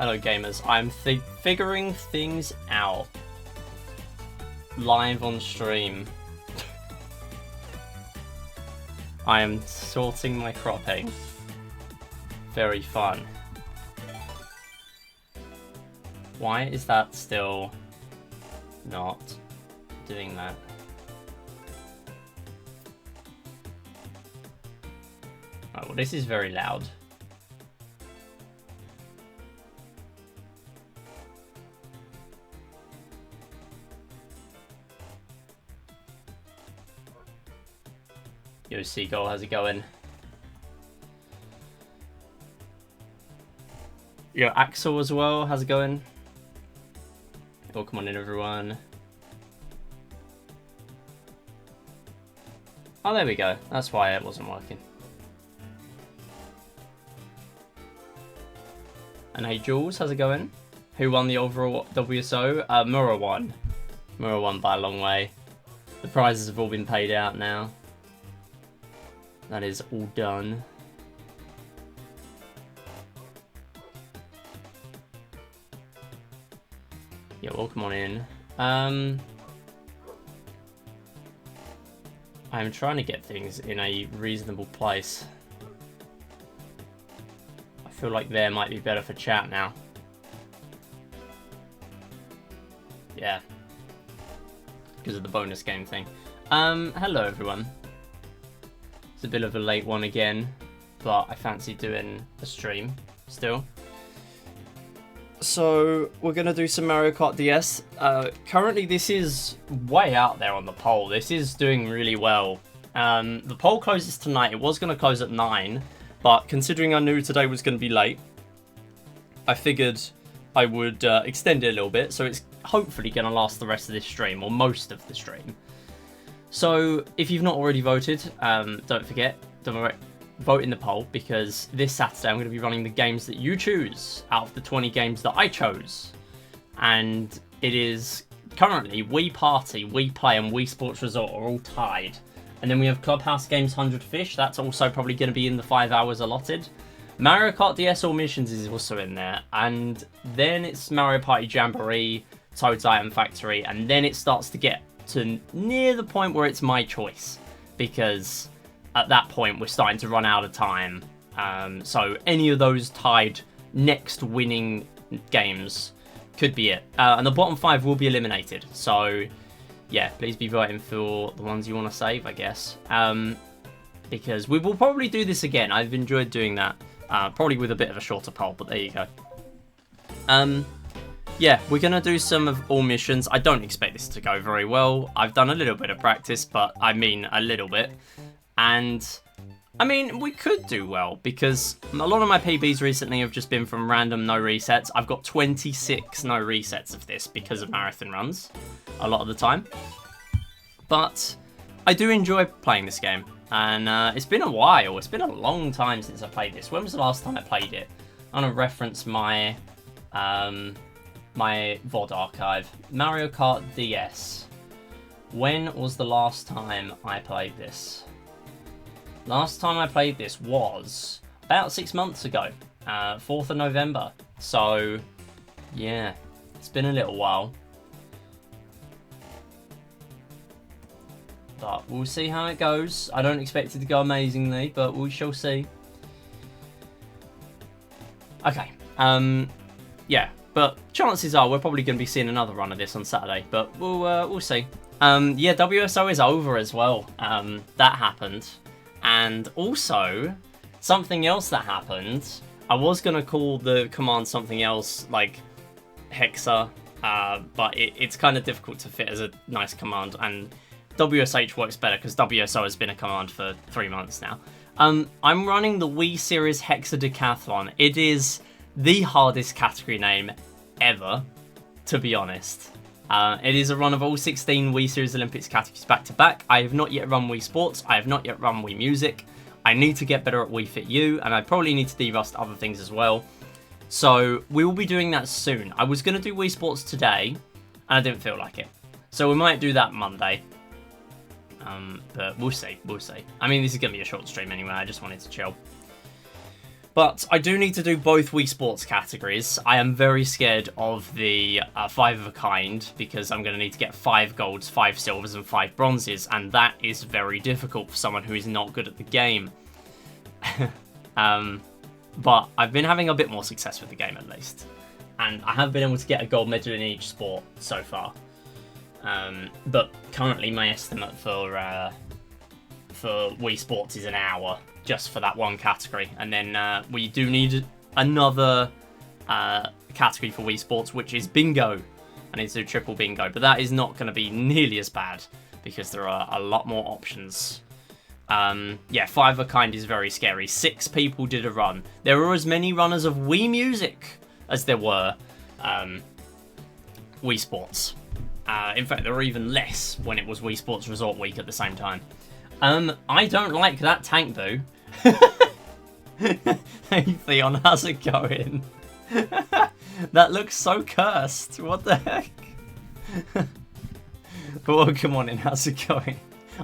Hello gamers, I'm figuring things out. Live on stream. I am sorting my cropping. Very fun. Why is that still not doing that? Oh, well, this is very loud. Yo, Seagull, how's it going? Yo, Axel as well, how's it going? Welcome on in, everyone. Oh, there we go. That's why it wasn't working. And hey, Jules, how's it going? Who won the overall WSO? Mura won. Mura won by a long way. The prizes have all been paid out now. That is all done. Yeah, welcome on in. I'm trying to get things in a reasonable place. I feel like there might be better for chat now. Yeah. Because of the bonus game thing. Hello everyone. It's a bit of a late one again, but I fancy doing a stream still. So we're gonna do some Mario Kart DS. Currently this is way out there on the poll. This is doing really well. The poll closes tonight. It was gonna close at 9, but considering I knew today was gonna be late, I figured I would extend it a little bit, so it's hopefully gonna last the rest of this stream, or most of the stream. So if you've not already voted, don't forget, vote in the poll, because this Saturday I'm going to be running the games that you choose out of the 20 games that I chose. And it is currently Wii Party, Wii Play and Wii Sports Resort are all tied. And then we have Clubhouse Games 100 Fish, that's also probably going to be in the 5 hours allotted. Mario Kart DS All Missions is also in there. And then it's Mario Party Jamboree, Toad's Item Factory, and then it starts to get to near the point where it's my choice, because at that point we're starting to run out of time. So any of those tied next winning games could be it. And the bottom 5 will be eliminated. So yeah, please be voting for the ones you want to save, I guess. Because we will probably do this again. I've enjoyed doing that. Probably with a bit of a shorter poll, but there you go. Yeah, we're going to do some of all missions. I don't expect this to go very well. I've done a little bit of practice, but I mean a little bit. And, I mean, we could do well, because a lot of my PBs recently have just been from random no resets. I've got 26 no resets of this because of marathon runs a lot of the time. But I do enjoy playing this game. And it's been a while. It's been a long time since I played this. When was the last time I played it? I'm going to reference my my VOD archive. Mario Kart DS. When was the last time I played this? Last time I played this was about 6 months ago, 4th of November. So, yeah, it's been a little while. But we'll see how it goes. I don't expect it to go amazingly, but we shall see. Okay, yeah, but chances are we're probably going to be seeing another run of this on Saturday, but we'll see. Yeah, WSO is over as well. That happened. And also, something else that happened, I was going to call the command something else, like Hexa, but it's kind of difficult to fit as a nice command, and WSH works better because WSO has been a command for 3 months now. I'm running the Wii Series Hexa Decathlon. It is the hardest category name ever, to be honest. It is a run of all 16 Wii Series Olympics categories back to back. I have not yet run Wii Sports. I have not yet run Wii Music. I need to get better at Wii Fit U, and I probably need to derust other things as well. So we will be doing that soon. I was going to do Wii Sports today, and I didn't feel like it. So we might do that Monday. But we'll see. I mean, this is going to be a short stream anyway. I just wanted to chill. But I do need to do both Wii Sports categories. I am very scared of the 5 of a kind, because I'm going to need to get 5 golds, 5 silvers, and 5 bronzes, and that is very difficult for someone who is not good at the game. But I've been having a bit more success with the game, at least. And I have been able to get a gold medal in each sport so far. But currently my estimate for Wii Sports is an hour, just for that one category. And then we do need another category for Wii Sports, which is bingo. I need to do triple bingo, but that is not going to be nearly as bad, because there are a lot more options. Yeah, 5 of a kind is very scary. 6 people did a run. There were as many runners of Wii Music as there were Wii Sports. In fact, there were even less when it was Wii Sports Resort Week at the same time. I don't like that tank, boo. Hey, Theon, how's it going? That looks so cursed. What the heck? But welcome on in, how's it going?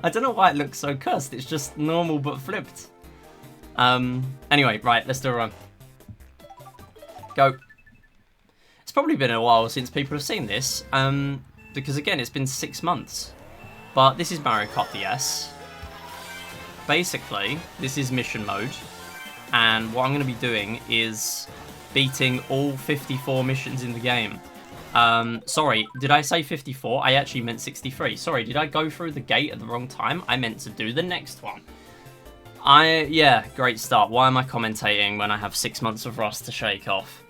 I don't know why it looks so cursed. It's just normal but flipped. Anyway, right, let's do a run. Go. It's probably been a while since people have seen this. Because again, it's been 6 months. But this is Mario Kart DS. Basically, this is mission mode. And what I'm going to be doing is beating all 54 missions in the game. Sorry, did I say 54? I actually meant 63. Sorry, did I go through the gate at the wrong time? I meant to do the next one. Yeah, great start. Why am I commentating when I have 6 months of Rust to shake off?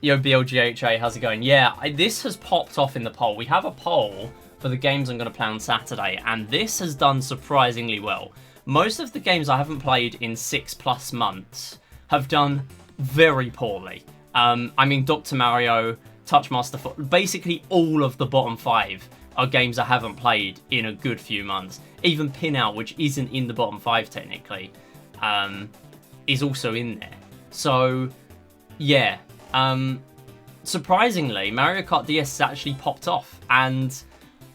Yo, BLGHA, how's it going? Yeah, this has popped off in the poll. We have a poll for the games I'm going to play on Saturday, and this has done surprisingly well. Most of the games I haven't played in 6+ months have done very poorly. I mean, Dr. Mario, Touchmaster, basically all of the bottom 5 are games I haven't played in a good few months. Even Pinout, which isn't in the bottom 5 technically, is also in there. So, yeah. Surprisingly, Mario Kart DS has actually popped off, and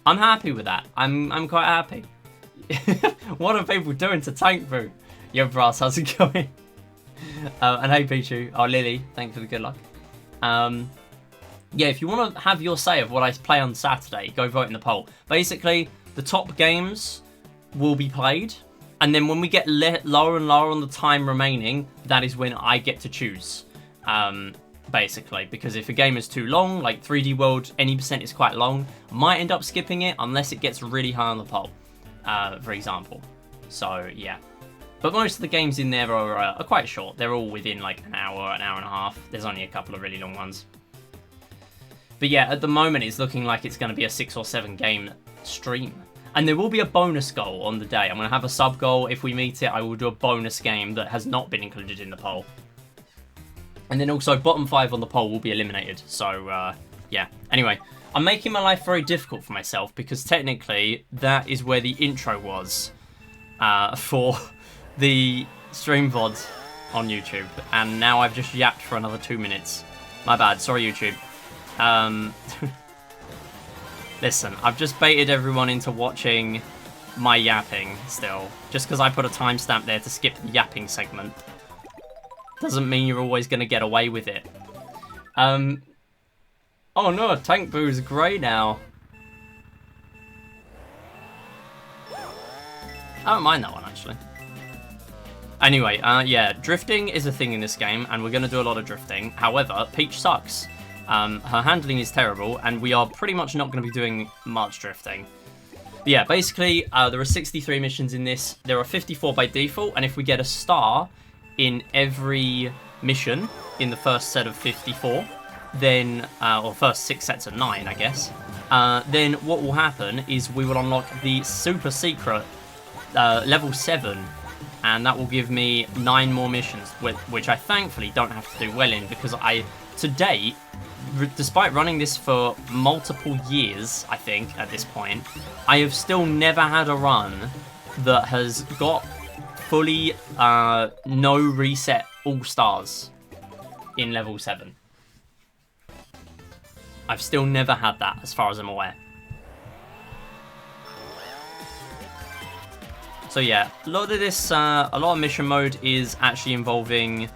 I'm happy with that. I'm quite happy. What are people doing to Tank Boo? Yo, Brass, how's it going? And hey, Pichu. Oh, Lily, thanks for the good luck. Yeah, if you want to have your say of what I play on Saturday, go vote in the poll. Basically, the top games will be played, and then when we get lower and lower on the time remaining, that is when I get to choose. Basically, because if a game is too long, like 3D World, any percent is quite long, I might end up skipping it unless it gets really high on the poll, for example. So, yeah. But most of the games in there are quite short. They're all within like an hour and a half. There's only a couple of really long ones. But yeah, at the moment it's looking like it's going to be a 6 or 7 game stream. And there will be a bonus goal on the day. I'm going to have a sub goal. If we meet it, I will do a bonus game that has not been included in the poll. And then also bottom 5 on the poll will be eliminated. So, yeah. Anyway, I'm making my life very difficult for myself because technically that is where the intro was for the stream VOD on YouTube. And now I've just yapped for another 2 minutes. My bad. Sorry, YouTube. Listen, I've just baited everyone into watching my yapping still. Just because I put a timestamp there to skip the yapping segment doesn't mean you're always going to get away with it. Oh no, Tank Boo's grey now. I don't mind that one, actually. Anyway, yeah, drifting is a thing in this game, and we're going to do a lot of drifting. However, Peach sucks. Her handling is terrible, and we are pretty much not going to be doing much drifting. But yeah, basically, there are 63 missions in this. There are 54 by default, and if we get a star in every mission in the first set of 54, then, or first 6 sets of 9, I guess, then what will happen is we will unlock the super secret level 7, and that will give me 9 more missions, which I thankfully don't have to do well in, because to date, despite running this for multiple years, I think, at this point, I have still never had a run that has got fully no reset all-stars in level 7. I've still never had that, as far as I'm aware. So yeah, a lot of mission mode is actually involving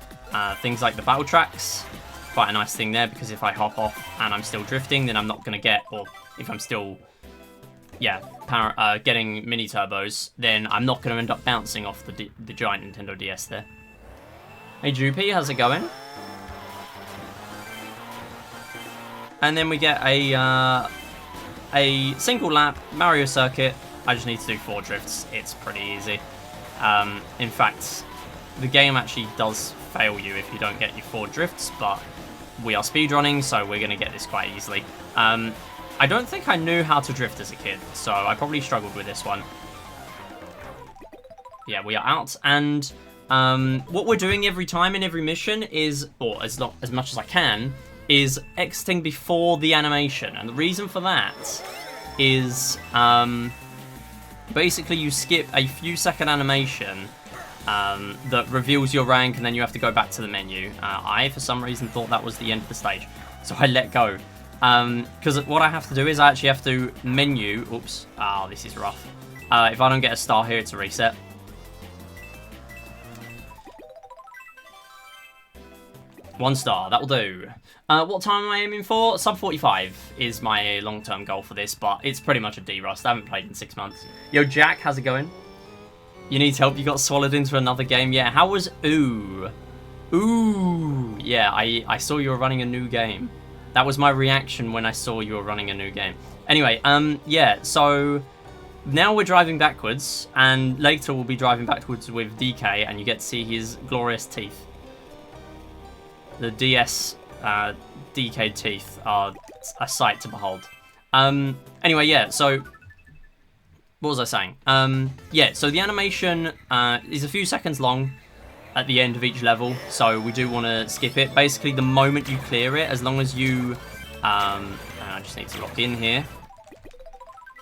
things like the battle tracks. Quite a nice thing there, because if I hop off and I'm still drifting, then I'm not going to get, or if I'm still, getting mini turbos, then I'm not going to end up bouncing off the giant Nintendo DS there. Hey Droopy, how's it going? And then we get a single lap Mario circuit. I just need to do 4 drifts. It's pretty easy. In fact, the game actually does fail you if you don't get your 4 drifts, but we are speedrunning, so we're going to get this quite easily. I don't think I knew how to drift as a kid, so I probably struggled with this one. Yeah, we are out, and what we're doing every time in every mission is, or as much as I can, is exiting before the animation. And the reason for that is basically you skip a few second animation that reveals your rank, and then you have to go back to the menu. I, for some reason, thought that was the end of the stage, so I let go. Because what I have to do is I actually have to menu... Oops. Oh, this is rough. If I don't get a star here, it's a reset. One star, that'll do. What time am I aiming for? Sub 45 is my long-term goal for this, but it's pretty much a D-Rust. I haven't played in 6 months. Yo, Jack, how's it going? You need help? You got swallowed into another game? Yeah, how was Ooh? Ooh, yeah, I saw you were running a new game. That was my reaction when I saw you were running a new game. Anyway, yeah, so now we're driving backwards, and later we'll be driving backwards with DK, and you get to see his glorious teeth. The DS DK teeth are a sight to behold. Anyway, yeah, so what was I saying? Yeah, so the animation is a few seconds long at the end of each level, so we do want to skip it. Basically, the moment you clear it, as long as you... I just need to lock in here.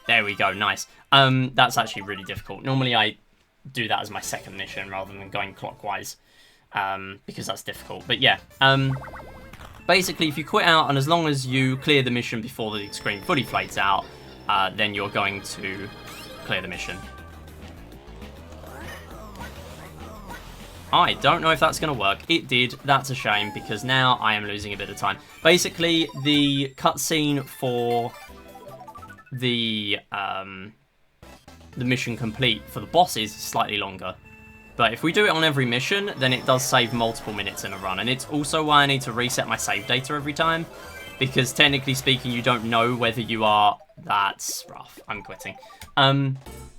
There we go, nice. That's actually really difficult. Normally I do that as my second mission rather than going clockwise, because that's difficult. But yeah, basically if you quit out, and as long as you clear the mission before the screen fully fades out, then you're going to clear the mission. I don't know if that's going to work. It did. That's a shame, because now I am losing a bit of time. Basically, the cutscene for the mission complete for the bosses is slightly longer. But if we do it on every mission, then it does save multiple minutes in a run. And it's also why I need to reset my save data every time, because technically speaking, you don't know whether you are... That's rough. I'm quitting.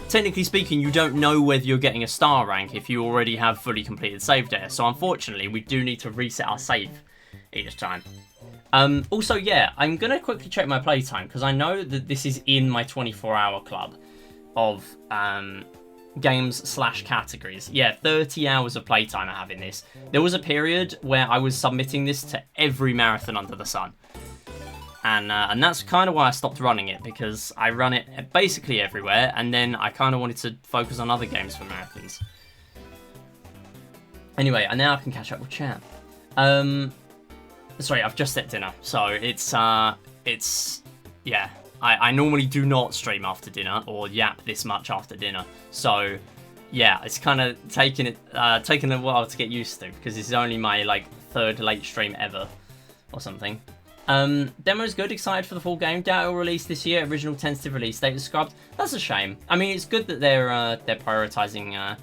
Technically speaking, you don't know whether you're getting a star rank if you already have fully completed save data. So unfortunately, we do need to reset our save each time. Also, yeah, I'm going to quickly check my playtime, because I know that this is in my 24-hour club of games/categories. Yeah, 30 hours of playtime I have in this. There was a period where I was submitting this to every marathon under the sun. And that's kind of why I stopped running it, because I run it basically everywhere, and then I kind of wanted to focus on other games for marathons. Anyway, and now I can catch up with chat. Sorry, I've just set dinner, so it's yeah. I normally do not stream after dinner or yap this much after dinner, so yeah, it's kind of taken a while to get used to, because this is only my like 3rd late stream ever or something. Demo's good, excited for the full game. Doubt it'll release this year. Original tentative release date is scrubbed. That's a shame. I mean, it's good that they're prioritizing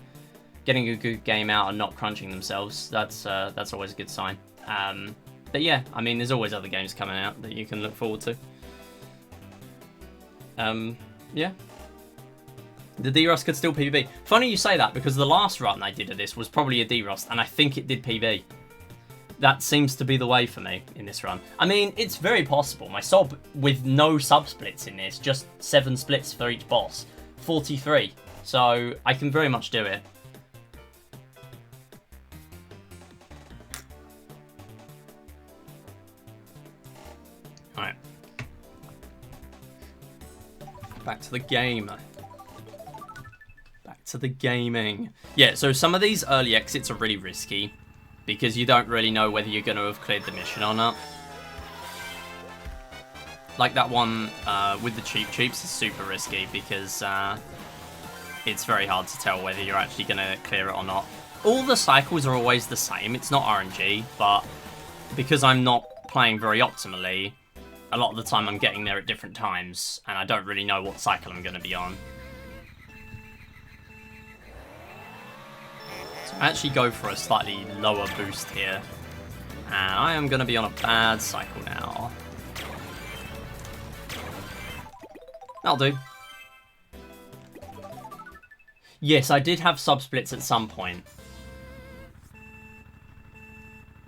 getting a good game out and not crunching themselves. That's always a good sign. But yeah, I mean, there's always other games coming out that you can look forward to. Yeah. The D-Rust could still PB. Funny you say that, because the last run I did of this was probably a D-Rust, and I think it did PB. That seems to be the way for me in this run. I mean, it's very possible. My sub with no sub-splits in this, just 7 splits for each boss. 43. So I can very much do it. Alright. Back to the game. Back to the gaming. Yeah, so some of these early exits are really risky, because you don't really know whether you're going to have cleared the mission or not. Like that one with the cheap cheeps is super risky, because it's very hard to tell whether you're actually going to clear it or not. All the cycles are always the same. It's not RNG, but because I'm not playing very optimally, a lot of the time I'm getting there at different times, and I don't really know what cycle I'm going to be on. So I actually go for a slightly lower boost here, and I am going to be on a bad cycle now. That'll do. Yes, I did have sub-splits at some point.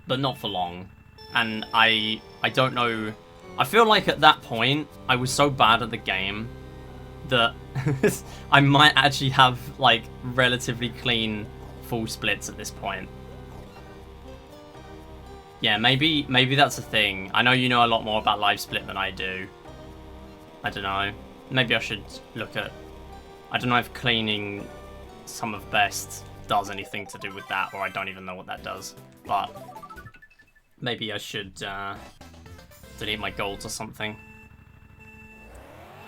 But not for long. And I don't know... I feel like at that point, I was so bad at the game that I might actually have, like, relatively clean full splits at this point. Yeah, maybe that's a thing. I know you know a lot more about live split than I do. I don't know. Maybe I should look at... I don't know if cleaning some of best does anything to do with that, or I don't even know what that does. But maybe I should delete my golds or something.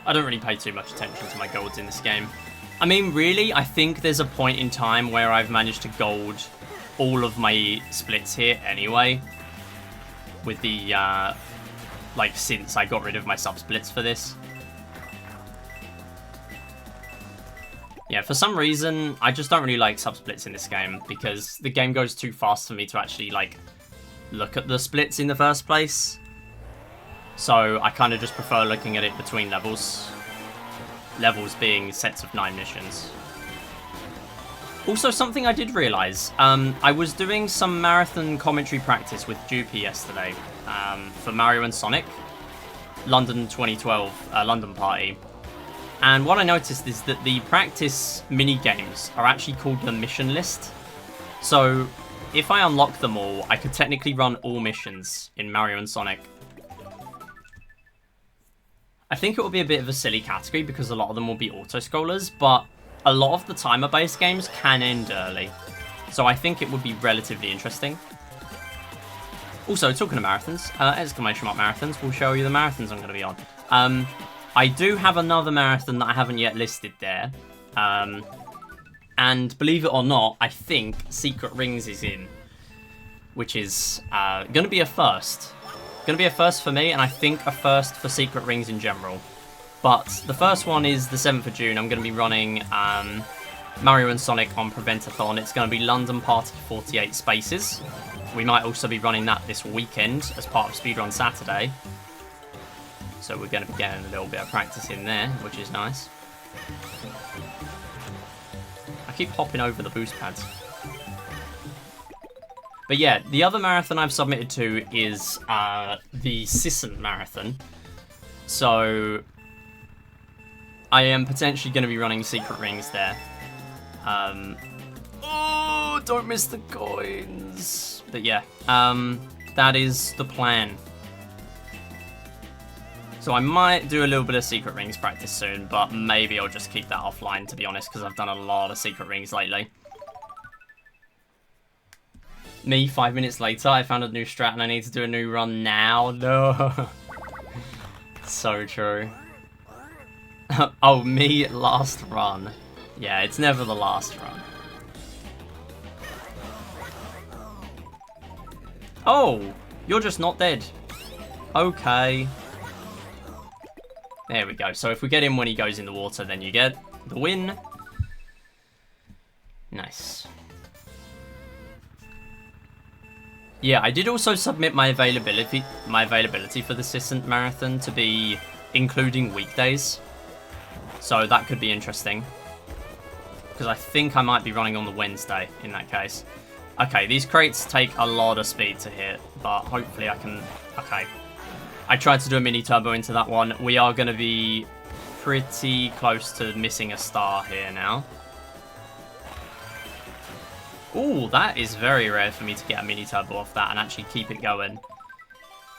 I don't really pay too much attention to my golds in this game. I mean, really, I think there's a point in time where I've managed to gold all of my splits here anyway. With the, like, since I got rid of my sub-splits for this. Yeah, for some reason, I just don't really like sub-splits in this game, because the game goes too fast for me to actually, like, look at the splits in the first place. So I kind of just prefer looking at it between levels. Levels being sets of 9 missions. Also, something I did realise, I was doing some marathon commentary practice with Dupy yesterday for Mario and Sonic, London 2012, London party. And what I noticed is that the practice mini-games are actually called the mission list. So, if I unlock them all, I could technically run all missions in Mario and Sonic. I think it will be a bit of a silly category because a lot of them will be auto-scrollers, but a lot of the timer-based games can end early. So I think it would be relatively interesting. Also, talking of marathons, exclamation mark marathons, we'll show you the marathons I'm going to be on. I do have another marathon that I haven't yet listed there. And believe it or not, I think Secret Rings is in. Which is going to be a first. Going to be a first for me, and I think a first for Secret Rings in general. But the first one is the 7th of June. I'm going to be running Mario and Sonic on Preventathon. It's going to be London Party 48 Spaces. We might also be running that this weekend as part of Speedrun Saturday. So we're going to be getting a little bit of practice in there, which is nice. I keep hopping over the boost pads. But yeah, the other marathon I've submitted to is the Sisson Marathon. So I am potentially going to be running Secret Rings there. Oh, don't miss the coins. But yeah, that is the plan. So I might do a little bit of Secret Rings practice soon, but maybe I'll just keep that offline, to be honest, because I've done a lot of Secret Rings lately. Me, 5 minutes later, I found a new strat and I need to do a new run now. No. So true. Oh, me, last run. Yeah, it's never the last run. Oh, you're just not dead. Okay. There we go. So if we get him when he goes in the water, then you get the win. Nice. Yeah, I did also submit my availability for the Sisson Marathon to be including weekdays. So that could be interesting. Because I think I might be running on the Wednesday in that case. Okay, these crates take a lot of speed to hit, but hopefully I can... Okay. I tried to do a mini turbo into that one. We are going to be pretty close to missing a star here now. Ooh, that is very rare for me to get a mini turbo off that and actually keep it going.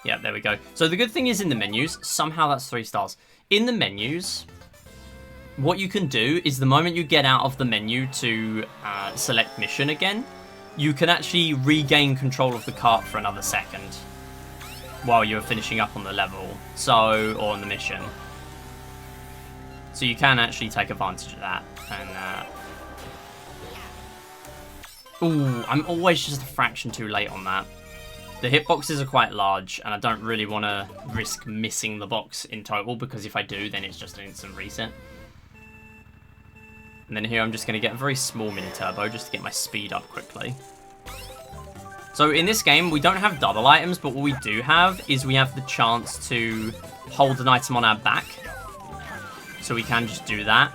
Yeah, there we go. So the good thing is in the menus, somehow that's 3 stars. In the menus, what you can do is the moment you get out of the menu to select mission again, you can actually regain control of the cart for another second while you're finishing up on the level, or on the mission. So you can actually take advantage of that. And ooh, I'm always just a fraction too late on that. The hitboxes are quite large, and I don't really want to risk missing the box in total, because if I do, then it's just an instant reset. And then here I'm just going to get a very small mini turbo just to get my speed up quickly. So in this game, we don't have double items, but what we do have is we have the chance to hold an item on our back. So we can just do that.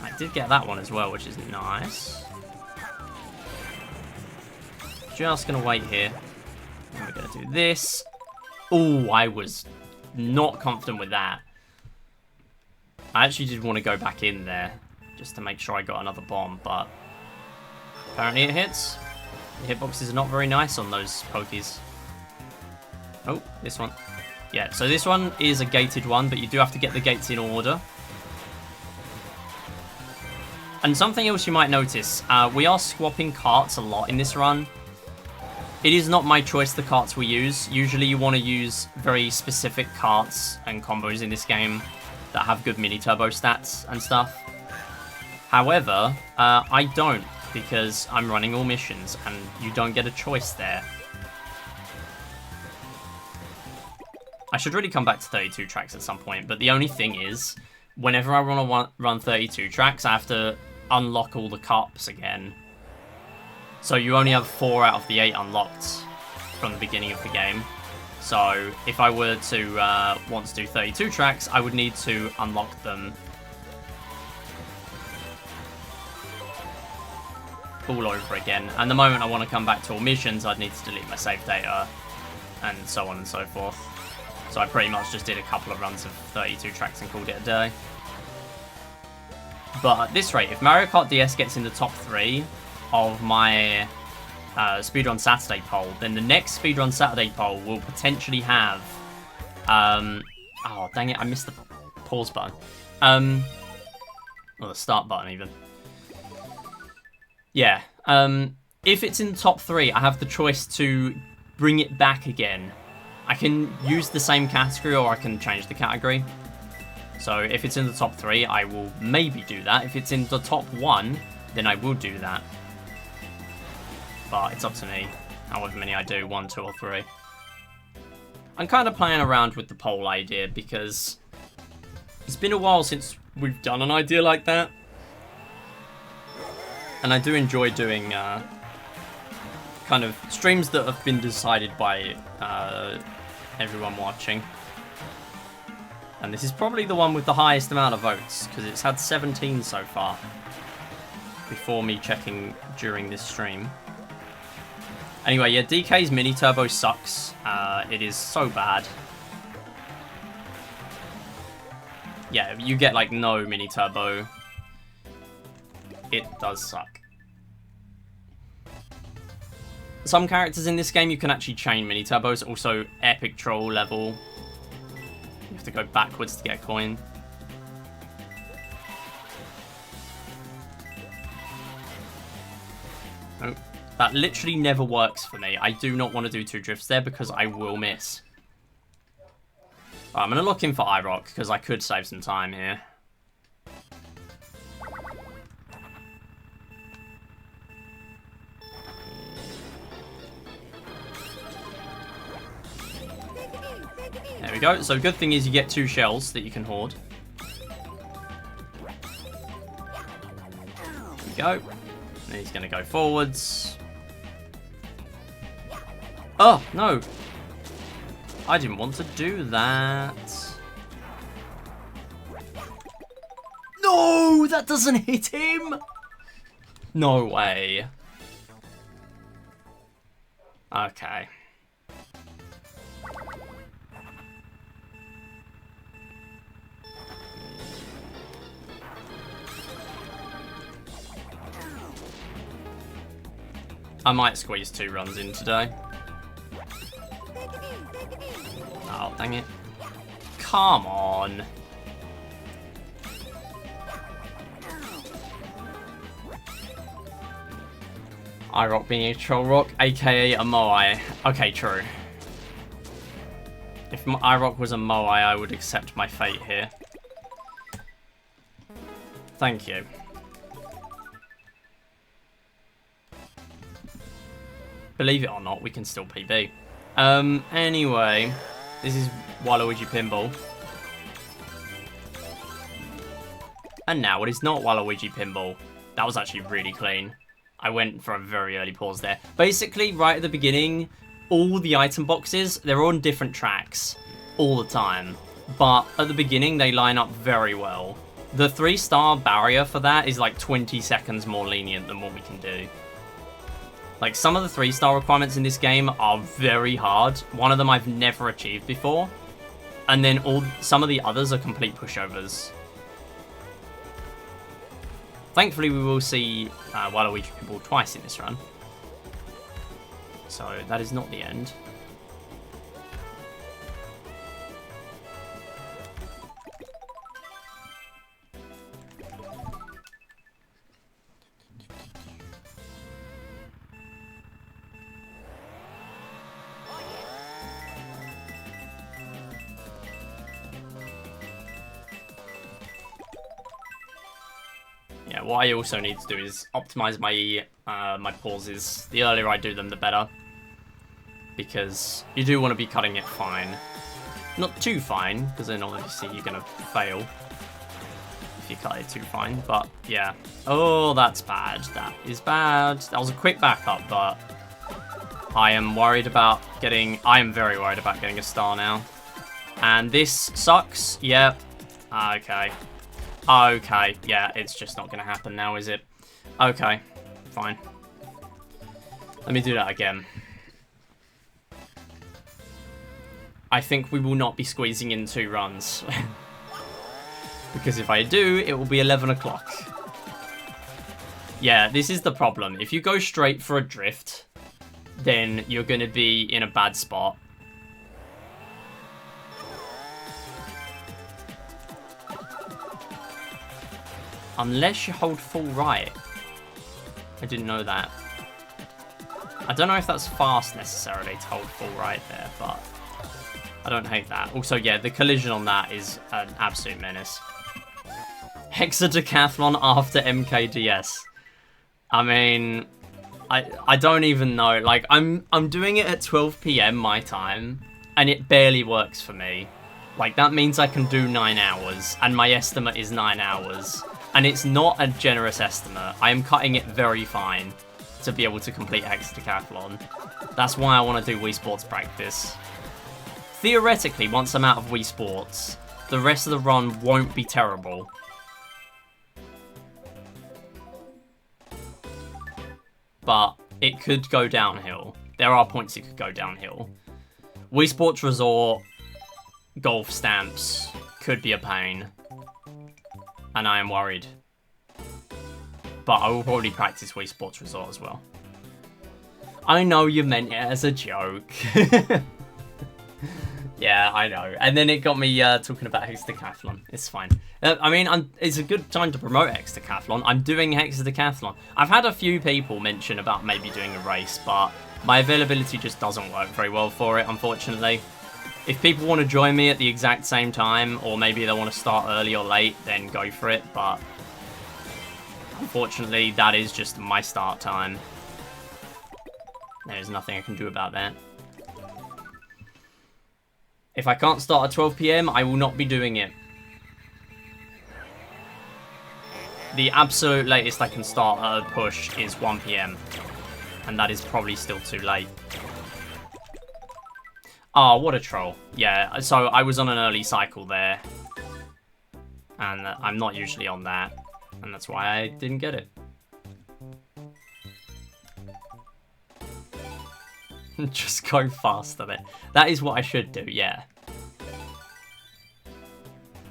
I did get that one as well, which is nice. Just gonna wait here. And we're gonna do this. Oh, I was not confident with that. I actually did want to go back in there just to make sure I got another bomb, but apparently it hits. The hitboxes are not very nice on those pokies. Oh, this one. Yeah, so this one is a gated one, but you do have to get the gates in order. And something else you might notice, we are swapping carts a lot in this run. It is not my choice the carts we use. Usually you want to use very specific carts and combos in this game that have good mini turbo stats and stuff. However, I don't, because I'm running all missions and you don't get a choice there. I should really come back to 32 tracks at some point, but the only thing is, whenever I want to run 32 tracks, I have to unlock all the cups again. So you only have 4 out of the 8 unlocked from the beginning of the game. So if I were to want to do 32 tracks, I would need to unlock them all over again. And the moment I want to come back to all missions, I'd need to delete my save data and so on and so forth. So I pretty much just did a couple of runs of 32 tracks and called it a day. But at this rate, if Mario Kart DS gets in the top 3 of my Speedrun Saturday poll, then the next Speedrun Saturday poll will potentially have... oh, dang it, I missed the pause button. Or the start button, even. Yeah. If it's in the top 3, I have the choice to bring it back again. I can use the same category, or I can change the category. So if it's in the top 3, I will maybe do that. If it's in the top 1, then I will do that. But it's up to me, however many I do, 1, 2, or 3. I'm kind of playing around with the poll idea because it's been a while since we've done an idea like that. And I do enjoy doing kind of streams that have been decided by everyone watching. And this is probably the one with the highest amount of votes, because it's had 17 so far, before me checking during this stream. Anyway, yeah, DK's mini turbo sucks. It is so bad. Yeah, you get like no mini turbo. It does suck. Some characters in this game you can actually chain mini turbos. Also, epic troll level. You have to go backwards to get a coin. Oh, that literally never works for me. I do not want to do 2 drifts there because I will miss. I'm going to look in for iRock because I could save some time here. There we go. So good thing is you get 2 shells that you can hoard. There we go. And he's going to go forwards. Oh, no. I didn't want to do that. No, that doesn't hit him. No way. Okay. I might squeeze 2 runs in today. Oh, dang it. Come on. iRock being a troll rock, aka a Moai. Okay, true. If iRock was a Moai, I would accept my fate here. Thank you. Believe it or not, we can still PB. Anyway, this is Waluigi Pinball. And now it is not Waluigi Pinball. That was actually really clean. I went for a very early pause there. Basically, right at the beginning, all the item boxes, they're on different tracks all the time. But at the beginning, they line up very well. The 3-star barrier for that is like 20 seconds more lenient than what we can do. Like, some of the 3-star requirements in this game are very hard. One of them I've never achieved before. And then some of the others are complete pushovers. Thankfully, we will see Waluigi Pinball twice in this run. So, that is not the end. Yeah, what I also need to do is optimize my my pauses. The earlier I do them, the better. Because you do want to be cutting it fine. Not too fine, because then obviously you're going to fail if you cut it too fine. But, yeah. Oh, that's bad. That is bad. That was a quick backup, but I am worried about getting... I am very worried about getting a star now. And this sucks. Yep. Okay. Okay, yeah, it's just not going to happen now, is it? Okay, fine. Let me do that again. I think we will not be squeezing in 2 runs. Because if I do, it will be 11 o'clock. Yeah, this is the problem. If you go straight for a drift, then you're going to be in a bad spot. Unless you hold full right. I didn't know that. I don't know if that's fast necessarily to hold full right there, but I don't hate that. Also, yeah, the collision on that is an absolute menace. Hexadecathlon after MKDS. I mean, I don't even know. Like, I'm doing it at 12 PM my time, and it barely works for me. Like, that means I can do 9 hours, and my estimate is 9 hours. And it's not a generous estimate. I am cutting it very fine to be able to complete Hexadecathlon. That's why I want to do Wii Sports practice. Theoretically, once I'm out of Wii Sports, the rest of the run won't be terrible. But it could go downhill. There are points it could go downhill. Wii Sports Resort, golf stamps, could be a pain. And I am worried. But I will probably practice Wii Sports Resort as well. I know you meant it as a joke. Yeah, I know. And then it got me talking about Hexadecathlon. It's fine. I mean, it's a good time to promote Hexadecathlon. I'm doing Hexadecathlon. I've had a few people mention about maybe doing a race, but my availability just doesn't work very well for it, unfortunately. If people want to join me at the exact same time, or maybe they want to start early or late, then go for it, but unfortunately, that is just my start time. There's nothing I can do about that. If I can't start at 12 PM, I will not be doing it. The absolute latest I can start at a push is 1 PM, and that is probably still too late. Oh, what a troll. Yeah, so I was on an early cycle there. And I'm not usually on that. And that's why I didn't get it. Just go faster there. That is what I should do, yeah.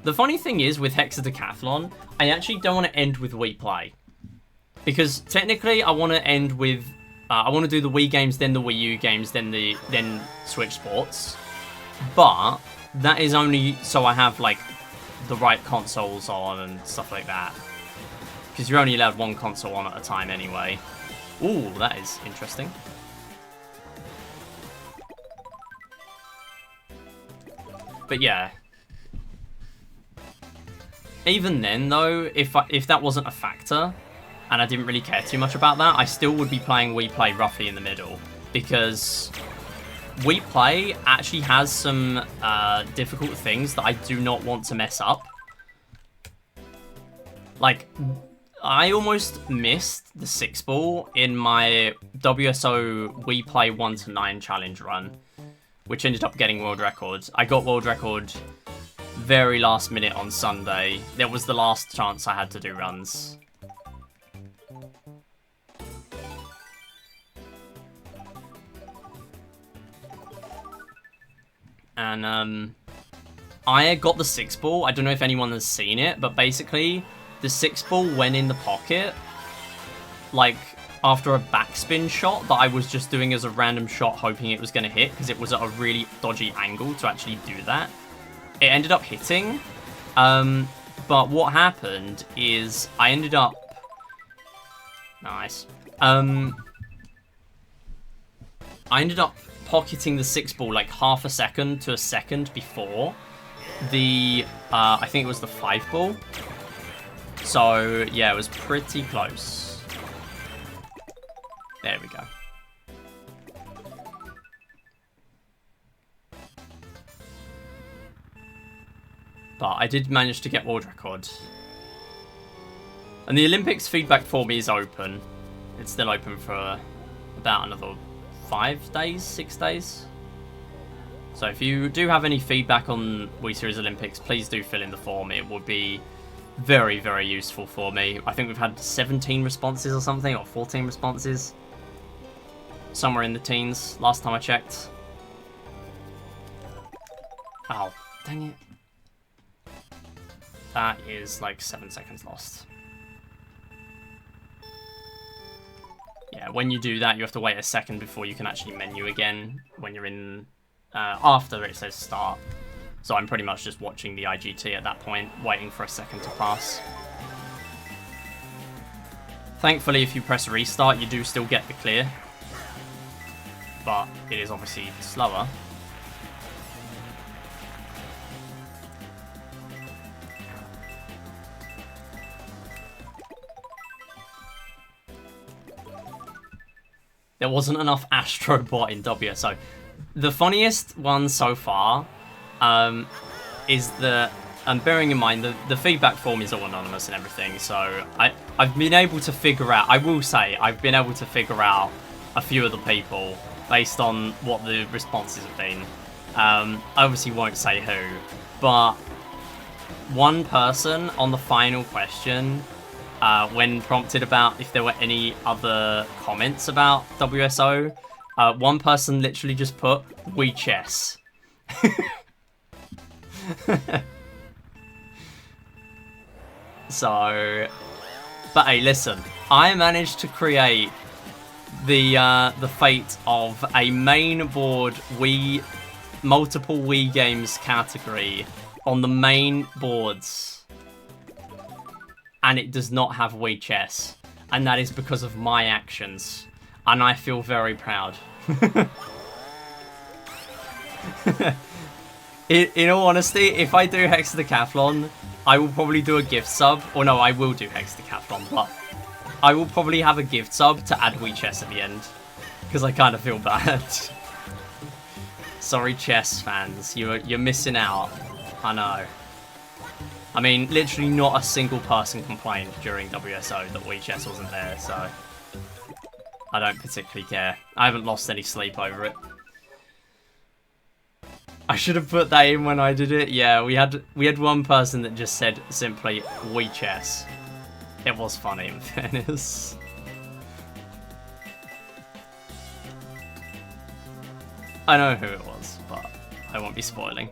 The funny thing is, with Hexadecathlon, I actually don't want to end with Wii Play. Because technically, I want to end with... I want to do the Wii games, then the Wii U games, then Switch Sports. But that is only so I have, like, the right consoles on and stuff like that. Because you're only allowed 1 console on at a time anyway. Ooh, that is interesting. But yeah. Even then, though, if that wasn't a factor, and I didn't really care too much about that, I still would be playing Wii Play roughly in the middle, because Wii Play actually has some difficult things that I do not want to mess up. Like, I almost missed the 6-ball in my WSO Wii Play 1-9 challenge run, which ended up getting world record. I got world record very last minute on Sunday. That was the last chance I had to do runs. And I got the 6-ball. I don't know if anyone has seen it, but basically the 6-ball went in the pocket, like, after a backspin shot that I was just doing as a random shot, hoping it was going to hit, because it was at a really dodgy angle to actually do that. It ended up hitting, but what happened is I ended up... Nice. I ended up pocketing the 6-ball like half a second to a second before the, I think it was the 5-ball. So, yeah, it was pretty close. There we go. But I did manage to get world record. And the Olympics feedback for me is open. It's still open for about another 5 days, 6 days. So if you do have any feedback on Wii Series Olympics, please do fill in the form. It would be very, very useful for me. I think we've had 17 responses or something, or 14 responses. Somewhere in the teens, last time I checked. Oh, dang it. That is like 7 seconds lost. Yeah, when you do that, you have to wait a second before you can actually menu again when you're in, after it says start. So I'm pretty much just watching the IGT at that point, waiting for a second to pass. Thankfully, if you press restart, you do still get the clear. But it is obviously slower. There wasn't enough Astrobot in WSO. The funniest one so far is that, and bearing in mind, the feedback form is all anonymous and everything, so I've been able to figure out, I will say, I've been able to figure out a few of the people based on what the responses have been. I obviously won't say who, but one person on the final question, when prompted about if there were any other comments about WSO, one person literally just put, "We chess." So, but hey, listen, I managed to create the fate of a main board Wii, multiple Wii games category on the main boards. And it does not have Wii Chess. And that is because of my actions. And I feel very proud. In all honesty, if I do Hexadecathlon, I will probably do a gift sub. Or no, I will do Hexadecathlon, but I will probably have a gift sub to add Wii Chess at the end. Because I kind of feel bad. Sorry, chess fans. You're missing out. I know. I mean, literally not a single person complained during WSO that Wii Chess wasn't there, so I don't particularly care. I haven't lost any sleep over it. I should have put that in when I did it. Yeah, we had one person that just said simply Wii Chess. It was funny, in fairness. I know who it was, but I won't be spoiling.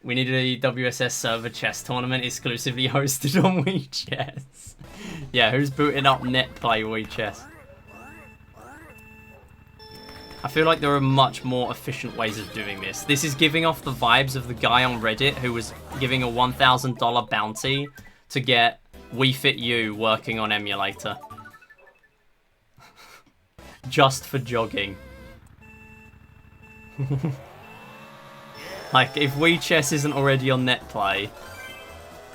We needed a WSS server chess tournament exclusively hosted on Wii Chess. Yeah, who's booting up NetPlay Wii Chess? I feel like there are much more efficient ways of doing this. This is giving off the vibes of the guy on Reddit who was giving a $1,000 bounty to get Wii Fit U working on emulator. Just for jogging. Like, if Wii Chess isn't already on NetPlay,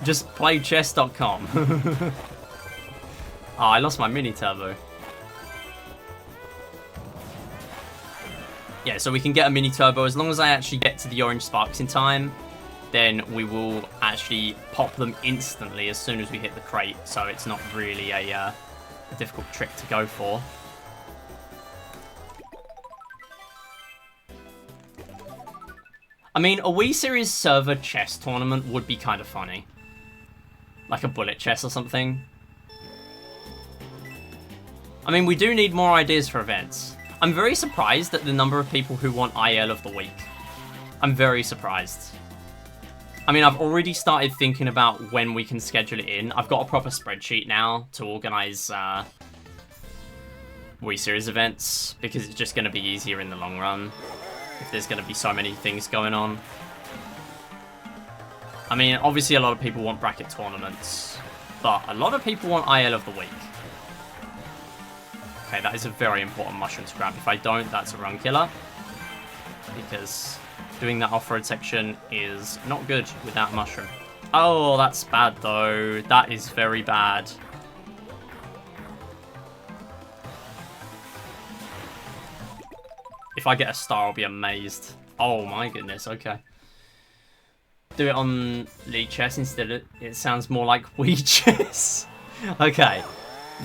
just play chess.com. Oh, I lost my mini turbo. Yeah, so we can get a mini turbo. As long as I actually get to the orange sparks in time, then we will actually pop them instantly as soon as we hit the crate. So it's not really a difficult trick to go for. I mean, a Wii Series server chess tournament would be kind of funny. Like a bullet chess or something. I mean, we do need more ideas for events. I'm very surprised at the number of people who want IL of the week. I'm very surprised. I mean, I've already started thinking about when we can schedule it in. I've got a proper spreadsheet now to organize Wii Series events, because it's just going to be easier in the long run if there's going to be so many things going on. I mean, obviously a lot of people want bracket tournaments, but a lot of people want IL of the week. Okay, that is a very important mushroom to grab. If I don't, that's a run killer, because doing that off-road section is not good without a mushroom. Oh, that's bad though. That is very bad. If I get a star, I'll be amazed. Oh my goodness, okay. Do it on League Chess instead. It sounds more like Wii Chess. Okay,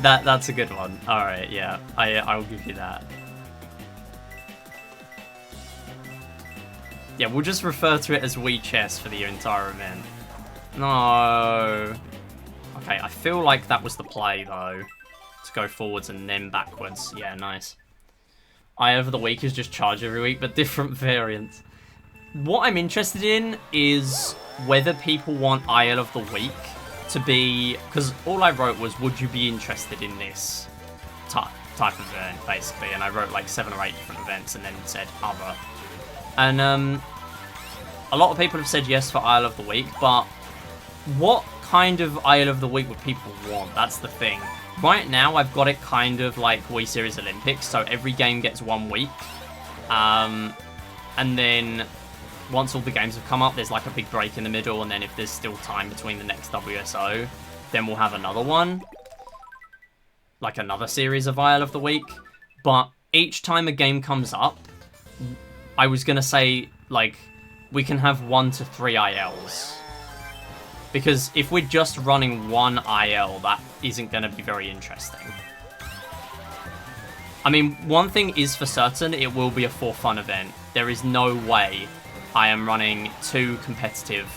that's a good one. All right, yeah, I'll give you that. Yeah, we'll just refer to it as Wii Chess for the entire event. No. Okay, I feel like that was the play though, to go forwards and then backwards. Yeah, nice. IL of the week is just charge every week, but different variants. What I'm interested in is whether people want IL of the week to be... Because all I wrote was, would you be interested in this type of event, basically? And I wrote like 7 or 8 different events and then said other. And a lot of people have said yes for IL of the week, but what kind of IL of the week would people want? That's the thing. Right now, I've got it kind of like Wii Series Olympics, so every game gets 1 week. And then once all the games have come up, there's like a big break in the middle, and then if there's still time between the next WSO, then we'll have another one. Like another series of IL of the week. But each time a game comes up, I was going to say, like, we can have 1 to 3 ILs. Because if we're just running 1 IL, that isn't going to be very interesting. I mean, one thing is for certain, it will be a for fun event. There is no way I am running 2 competitive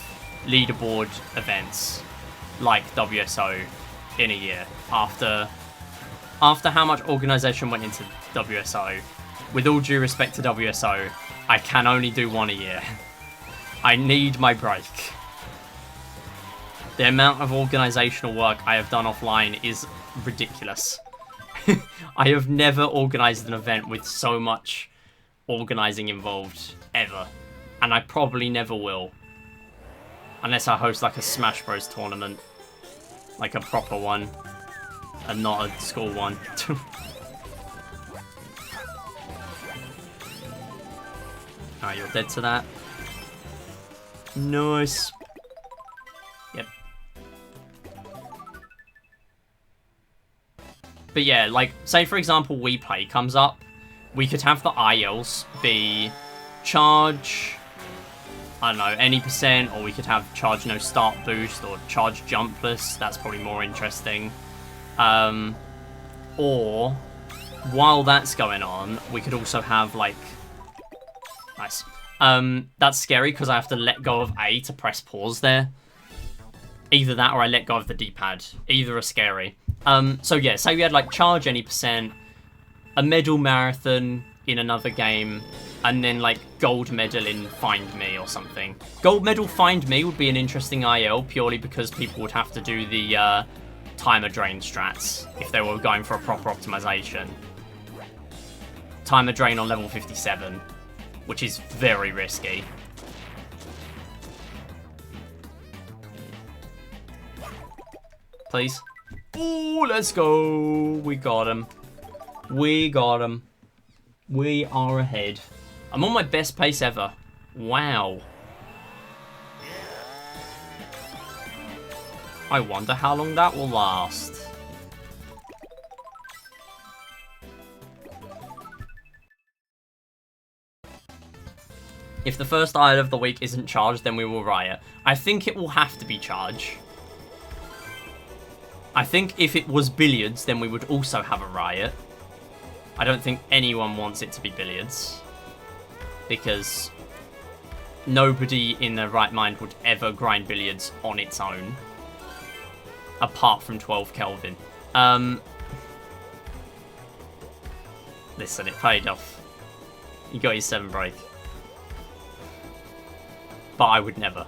leaderboard events like WSO in a year. After how much organisation went into WSO, with all due respect to WSO, I can only do 1 a year. I need my break. The amount of organisational work I have done offline is ridiculous. I have never organised an event with so much organising involved, ever. And I probably never will. Unless I host like a Smash Bros tournament. Like a proper one. And not a school one. Alright, you're dead to that. Nice. Yep. But yeah, like, say for example Wii Play comes up, we could have the ILs be charge, I don't know, any percent, or we could have charge no start boost, or charge jumpless. That's probably more interesting. Or, while that's going on, we could also have, like... Nice. That's scary, because I have to let go of A to press pause there. Either that, or I let go of the D-pad. Either are scary. So yeah, say we had, like, charge any percent, a medal marathon in another game, and then, like, gold medal in Find Me or something. Gold medal Find Me would be an interesting IL, purely because people would have to do the timer drain strats if they were going for a proper optimization. Timer drain on level 57, which is very risky. Please. Ooh, let's go. We got him. We got him. We are ahead. I'm on my best pace ever. Wow. I wonder how long that will last. If the first idol of the week isn't charged, then we will riot. I think it will have to be charged. I think if it was billiards, then we would also have a riot. I don't think anyone wants it to be billiards. Because nobody in their right mind would ever grind billiards on its own. Apart from 12 Kelvin. Listen, it paid off. You got your 7 break. But I would never.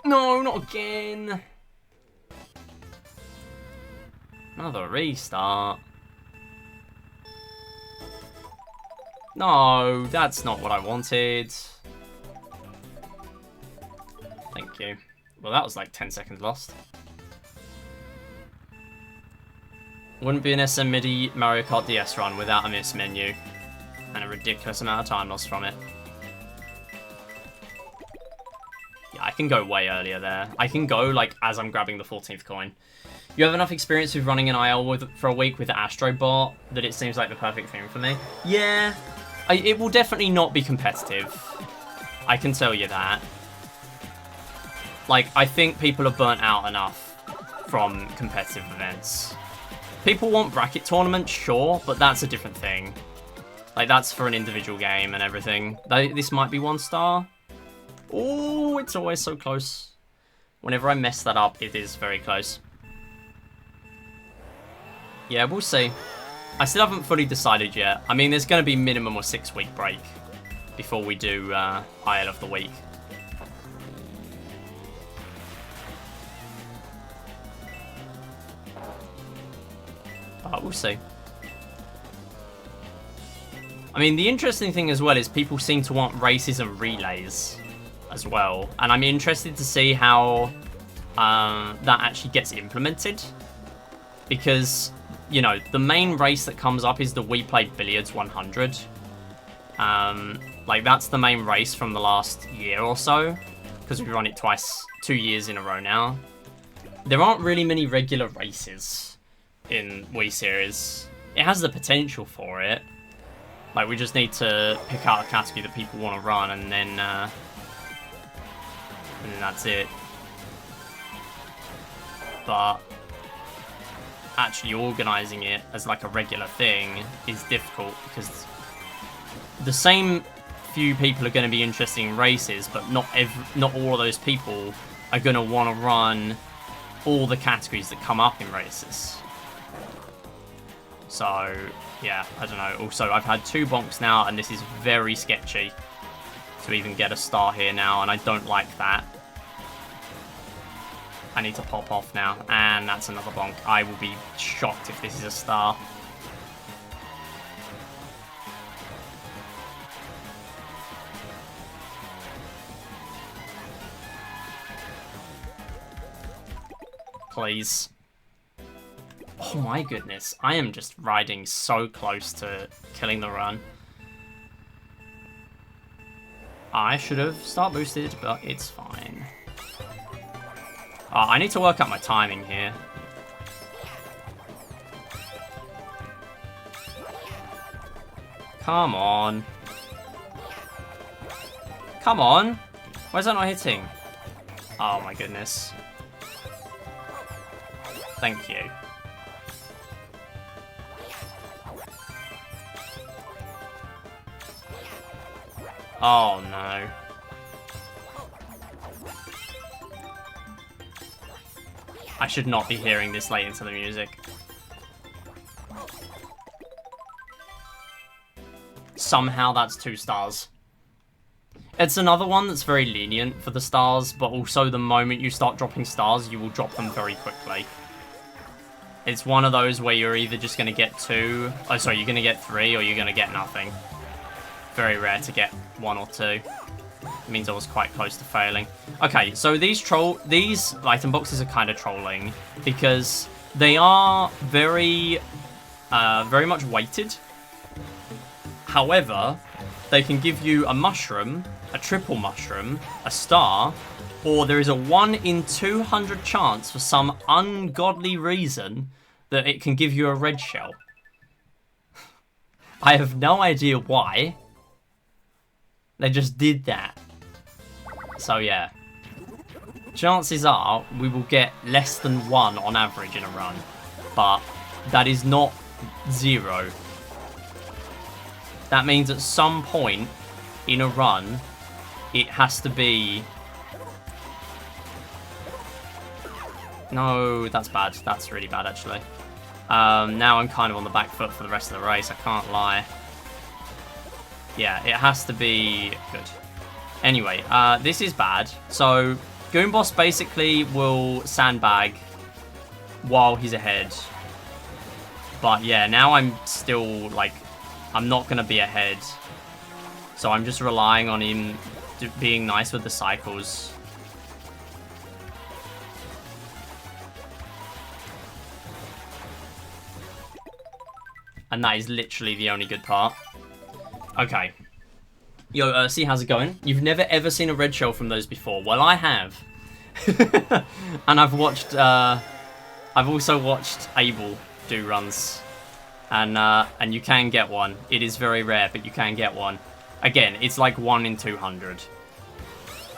No, not again. Another restart. No, that's not what I wanted. Thank you. Well, that was like 10 seconds lost. Wouldn't be an SM MIDI Mario Kart DS run without a miss menu. And a ridiculous amount of time lost from it. Yeah, I can go way earlier there. I can go, like, as I'm grabbing the 14th coin. You have enough experience with running an IL for a week with the Astrobot that it seems like the perfect thing for me. Yeah, it will definitely not be competitive. I can tell you that. Like, I think people are burnt out enough from competitive events. People want bracket tournaments, sure, but that's a different thing. Like, that's for an individual game and everything. This might be 1 star. Oh, it's always so close. Whenever I mess that up, it is very close. Yeah, we'll see. I still haven't fully decided yet. I mean, there's going to be minimum a 6-week break before we do IL of the week. But we'll see. I mean, the interesting thing as well is people seem to want races and relays as well. And I'm interested to see how that actually gets implemented. Because, you know, the main race that comes up is the We Played Billiards 100. Like, that's the main race from the last year or so. Because we've run it twice, 2 years in a row now. There aren't really many regular races in Wii Series. It has the potential for it. Like, we just need to pick out a category that people want to run, and then that's it. But actually organising it as like a regular thing is difficult because the same few people are going to be interested in races, but not all of those people are going to want to run all the categories that come up in races. So, yeah, I don't know. Also, I've had 2 bonks now, and this is very sketchy to even get a star here now, and I don't like that. I need to pop off now, and that's another bonk. I will be shocked if this is a star. Please. Oh my goodness, I am just riding so close to killing the run. I should have start boosted, but it's fine. I need to work out my timing here. Come on. Come on. Why is that not hitting? Oh my goodness. Thank you. Oh no. I should not be hearing this late into the music. Somehow that's 2 stars. It's another one that's very lenient for the stars, but also the moment you start dropping stars, you will drop them very quickly. It's one of those where you're either just going to get 2, oh sorry, you're going to get 3 or you're going to get nothing. Very rare to get 1 or 2. It means I was quite close to failing. Okay, so these item boxes are kind of trolling because they are very much weighted. However, they can give you a mushroom, a triple mushroom, a star, or there is a 1 in 200 chance for some ungodly reason that it can give you a red shell. I have no idea why. They just did that. So yeah. Chances are we will get less than 1 on average in a run. But that is not 0. That means at some point in a run, it has to be... No, that's bad. That's really bad, actually. Now I'm kind of on the back foot for the rest of the race. I can't lie. Yeah, it has to be good. Anyway, this is bad. So, Goon Boss basically will sandbag while he's ahead. But yeah, now I'm still, like, I'm not going to be ahead. So I'm just relying on him being nice with the cycles. And that is literally the only good part. Okay. Yo, see, how's it going? You've never ever seen a red shell from those before. Well, I have. And I've watched, I've also watched Abel do runs. And you can get one. It is very rare, but you can get one. Again, it's like 1 in 200.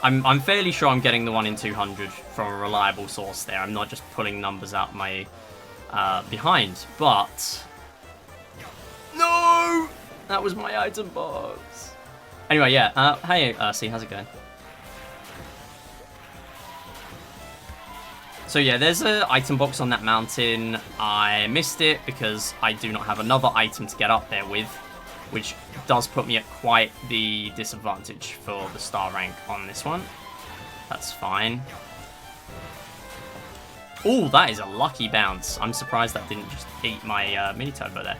I'm fairly sure I'm getting the 1 in 200 from a reliable source there. I'm not just pulling numbers out my behind, but... No! That was my item box. Anyway, yeah. Hey, see, how's it going? So yeah, there's an item box on that mountain. I missed it because I do not have another item to get up there with, which does put me at quite the disadvantage for the star rank on this one. That's fine. Oh, that is a lucky bounce. I'm surprised that didn't just eat my mini turbo there.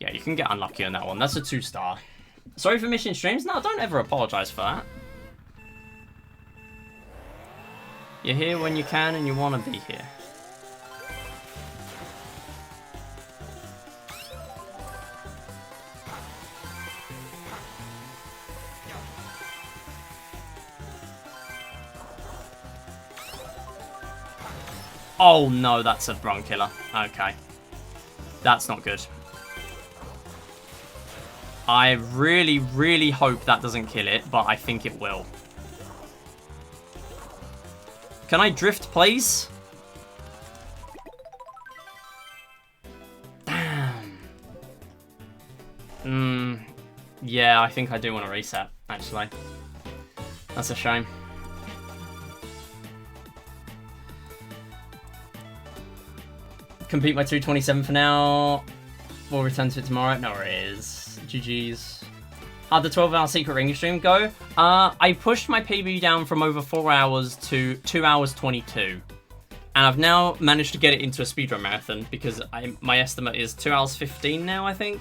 Yeah, you can get unlucky on that one. That's a 2-star. Sorry for missing streams. No, don't ever apologise for that. You're here when you can and you want to be here. Oh no, that's a run killer. Okay. That's not good. I really, really hope that doesn't kill it, but I think it will. Can I drift, please? Damn. Yeah, I think I do want to reset, actually. That's a shame. Compete my 227 for now. We'll return to it tomorrow. No worries. GG's. How'd the 12-hour secret ring stream go? I pushed my PB down from over 4 hours to 2 hours 22. And I've now managed to get it into a speedrun marathon because my estimate is 2 hours 15 now, I think.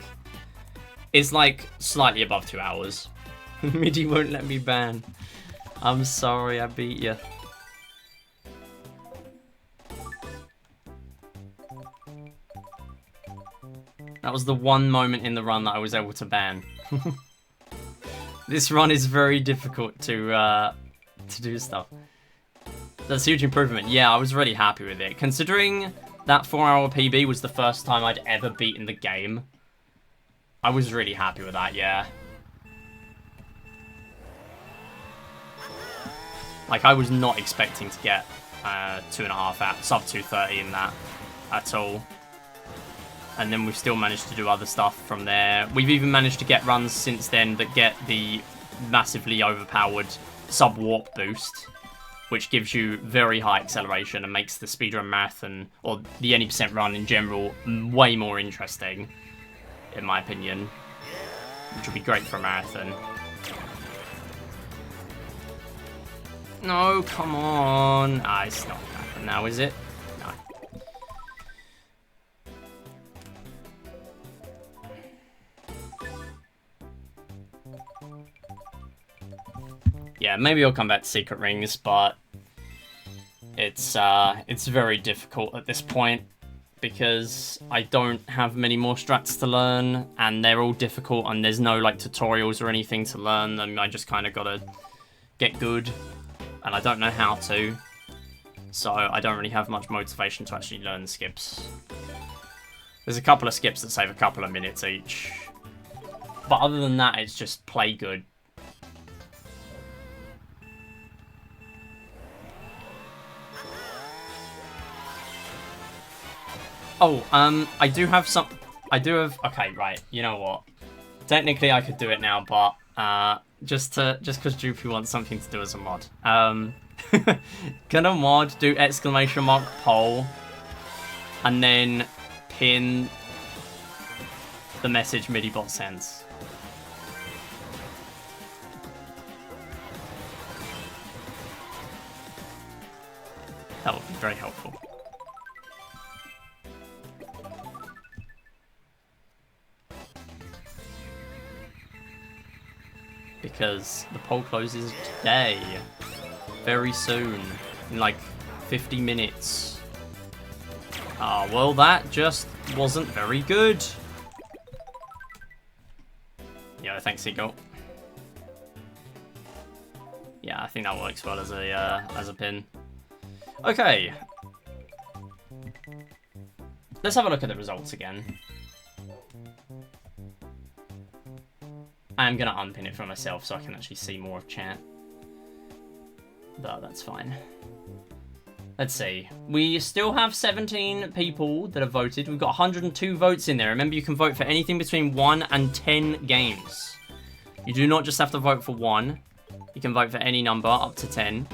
It's like slightly above 2 hours. MIDI won't let me ban. I'm sorry, I beat you. That was the one moment in the run that I was able to ban. This run is very difficult to do stuff. That's a huge improvement. Yeah, I was really happy with it. Considering that 4-hour PB was the first time I'd ever beaten the game, I was really happy with that, yeah. Like, I was not expecting to get 2.5 hours, sub 230 in that at all. And then we've still managed to do other stuff from there. We've even managed to get runs since then that get the massively overpowered sub-warp boost, which gives you very high acceleration and makes the speedrun marathon, or the any percent run in general, way more interesting, in my opinion. Which would be great for a marathon. No, come on. Ah, it's not gonna happen now, is it? No. Yeah, maybe I'll come back to Secret Rings, but it's very difficult at this point. because I don't have many more strats to learn, and they're all difficult, and there's no like tutorials or anything to learn them. I just kind of gotta get good, and I don't know how to, so I don't really have much motivation to actually learn the skips. There's a couple of skips that save a couple of minutes each, but other than that, it's just play good. Oh, I do have some... Okay, right, you know what? Technically, I could do it now, but just because Droopy wants something to do as a mod. Gonna mod, do exclamation mark poll, and then pin the message MIDIbot sends. That would be very helpful. Because the poll closes today. Very soon. In like 50 minutes. Well, that just wasn't very good. Yeah, thanks, Seagull. Yeah, I think that works well as a pin. Okay. Let's have a look at the results again. I'm going to unpin it for myself so I can actually see more of chat. But that's fine. Let's see. We still have 17 people that have voted. We've got 102 votes in there. Remember, you can vote for anything between 1 and 10 games. You do not just have to vote for 1. You can vote for any number up to 10.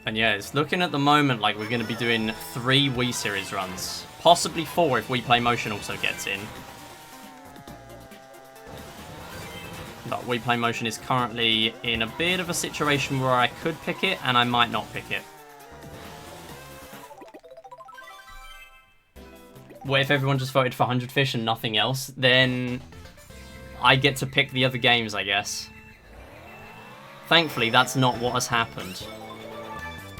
And yeah, it's looking at the moment like we're going to be doing 3 Wii Series runs. Possibly 4 if Wii Play Motion also gets in. But Wii Play Motion is currently in a bit of a situation where I could pick it and I might not pick it. What if everyone just voted for 100 Fish and nothing else? Then I get to pick the other games, I guess. Thankfully, that's not what has happened.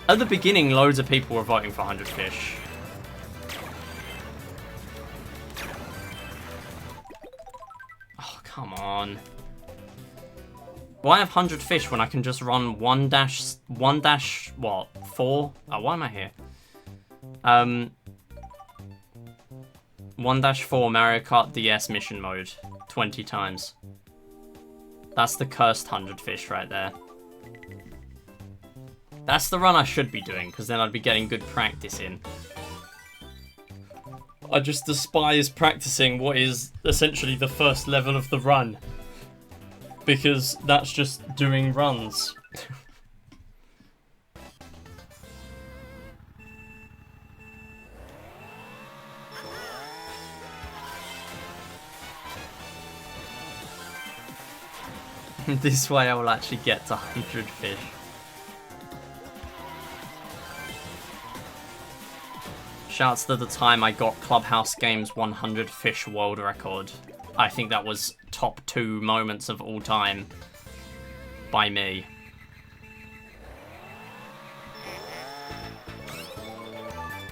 At the beginning, loads of people were voting for 100 Fish. Oh, come on. Why have 100 Fish when I can just run 1 dash, what, 4? Oh, why am I here? 1-4 Mario Kart DS mission mode 20 times. That's the cursed 100 Fish right there. That's the run I should be doing, because then I'd be getting good practice in. I just despise practicing what is essentially the first level of the run. Because that's just doing runs. This way I will actually get to 100 Fish. Shouts to the time I got Clubhouse Games 100 Fish world record. I think that was top 2 moments of all time by me.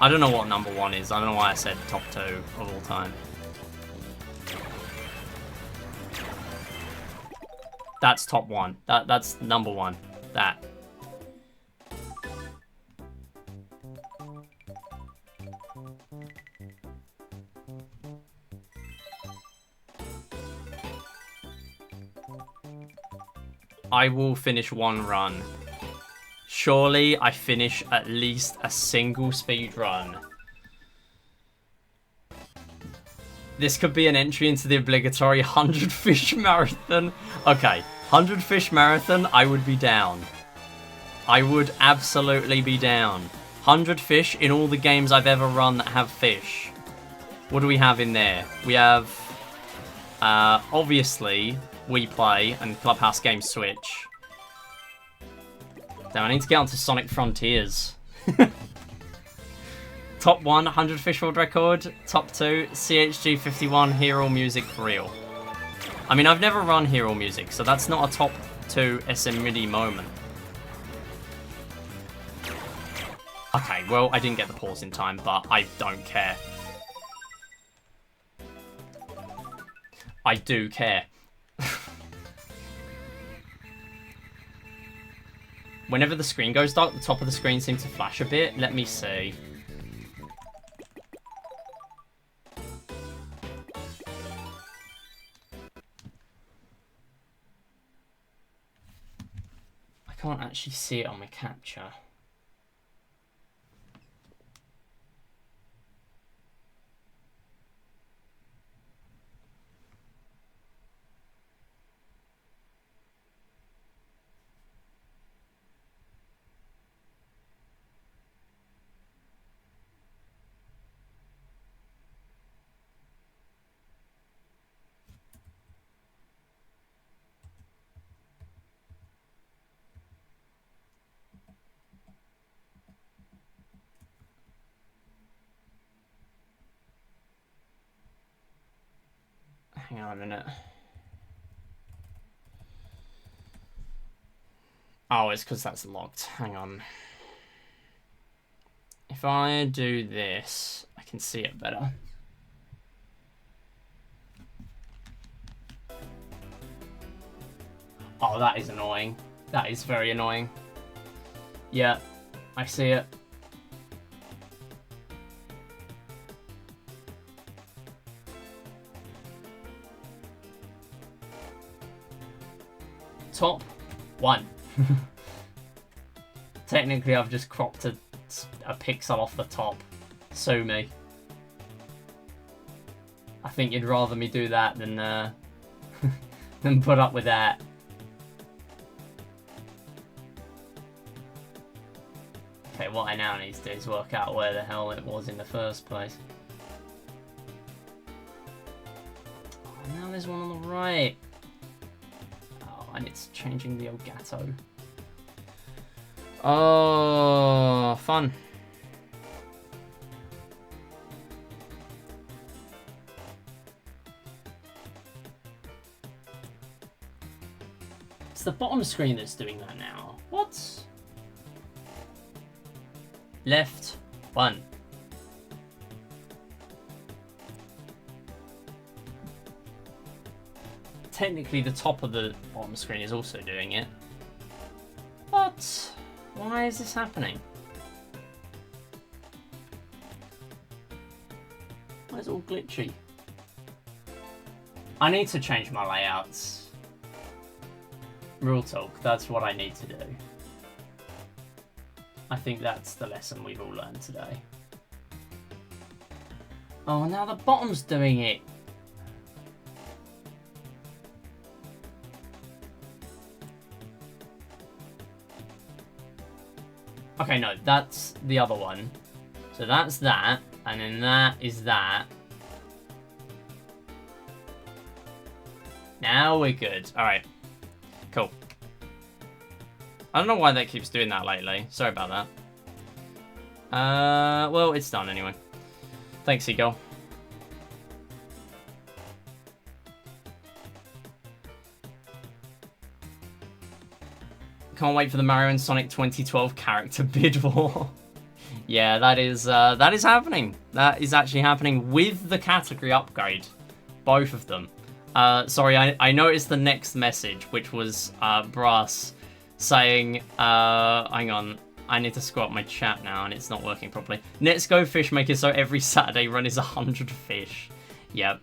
I don't know what number 1 is. I don't know why I said top 2 of all time. That's top 1. That's number 1. That. I will finish 1 run. Surely I finish at least a single speed run. This could be an entry into the obligatory 100 Fish marathon. Okay, 100 Fish marathon, I would be down. I would absolutely be down. 100 Fish in all the games I've ever run that have fish. What do we have in there? We have, obviously, Wii Play and Clubhouse Games Switch. Damn, I need to get onto Sonic Frontiers. Top 1, 100 Fish world record. Top 2, CHG 51 Hero Music for real. I mean, I've never run Hero Music, so that's not a top 2 SM MIDI moment. Okay, well, I didn't get the pause in time, but I don't care. I do care. Whenever the screen goes dark, the top of the screen seems to flash a bit. Let me see. I can't actually see it on my capture. Hang on a minute. Oh, it's because that's locked. Hang on. If I do this, I can see it better. Oh, that is annoying. That is very annoying. Yeah, I see it. Top 1. Technically, I've just cropped a pixel off the top. Sue me. I think you'd rather me do that than than put up with that. Okay, what I now need to do is work out where the hell it was in the first place. Oh, now there's one on the right. And it's changing the Elgato. Oh, fun. It's the bottom screen that's doing that now. What? Left 1. Technically, the top of the bottom screen is also doing it. But why is this happening? Why is it all glitchy? I need to change my layouts. Real talk, that's what I need to do. I think that's the lesson we've all learned today. Oh, now the bottom's doing it. Okay, no, that's the other one. So that's that, and then that is that. Now we're good. Alright. Cool. I don't know why that keeps doing that lately. Sorry about that. Well, it's done anyway. Thanks, Seagull. Can't wait for the Mario and Sonic 2012 character bid war. Yeah, that is happening. That is actually happening with the category upgrade. Both of them. Sorry, I noticed the next message, which was Brass saying, hang on, I need to scroll up my chat now and it's not working properly. Let's go fish maker so every Saturday run is 100 fish. Yep,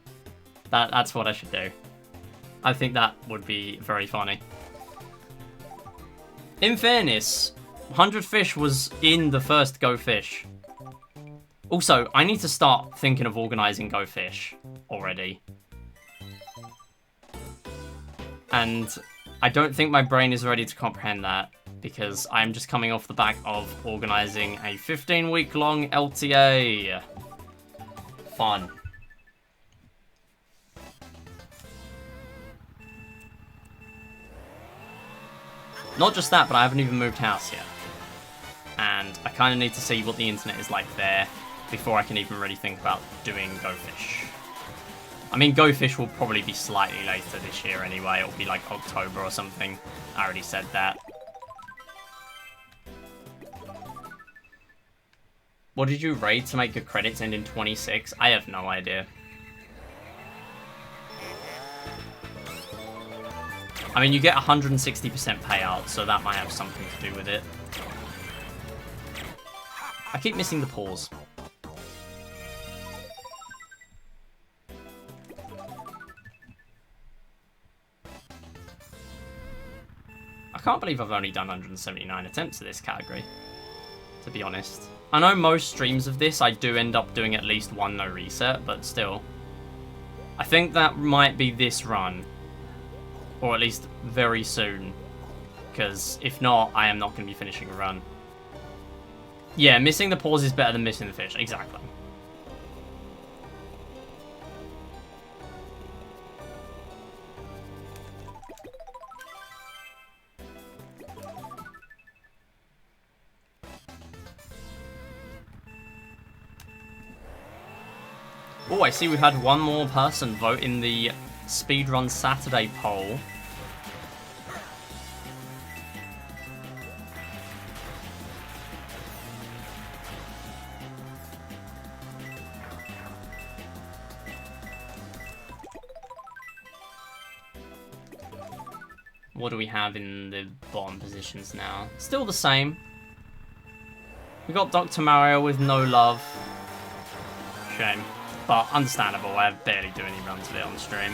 that's what I should do. I think that would be very funny. In fairness, 100 fish was in the first Go Fish. Also, I need to start thinking of organising Go Fish already. And I don't think my brain is ready to comprehend that, because I'm just coming off the back of organising a 15-week-long LTA. Fun. Not just that, but I haven't even moved house yet. And I kind of need to see what the internet is like there before I can even really think about doing Go Fish. I mean, Go Fish will probably be slightly later this year anyway. It'll be like October or something. I already said that. What did you rate to make your credits end in 26? I have no idea. I mean, you get 160% payout, so that might have something to do with it. I keep missing the pause. I can't believe I've only done 179 attempts at this category, to be honest. I know most streams of this I do end up doing at least one no reset, but still. I think that might be this run. Or at least very soon. Because if not, I am not going to be finishing a run. Yeah, missing the pause is better than missing the fish. Exactly. Oh, I see we've had one more person vote in the Speedrun Saturday poll. What do we have in the bottom positions now? Still the same. We got Dr. Mario with no love. Shame. But understandable, I barely do any runs of it on stream.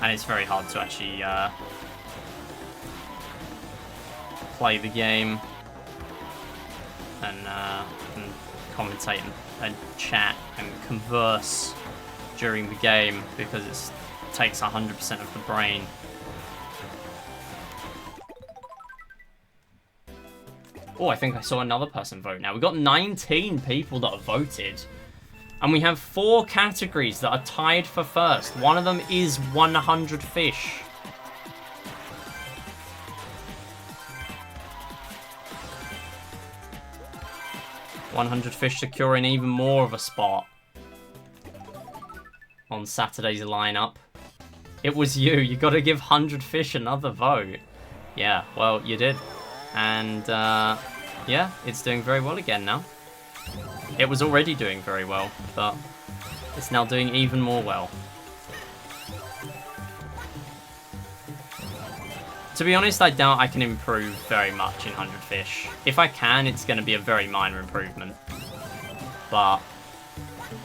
And it's very hard to actually play the game and commentate and chat and converse during the game because it takes 100% of the brain. Oh, I think I saw another person vote now. We've got 19 people that have voted. And we have 4 categories that are tied for first. One of them is 100 fish. $100 fish securing even more of a spot on Saturday's lineup. It was you. You got to give 100 fish another vote. Yeah, well, you did. And, yeah, it's doing very well again now. It was already doing very well, but it's now doing even more well. To be honest, I doubt I can improve very much in 100 fish. If I can, it's going to be a very minor improvement. But,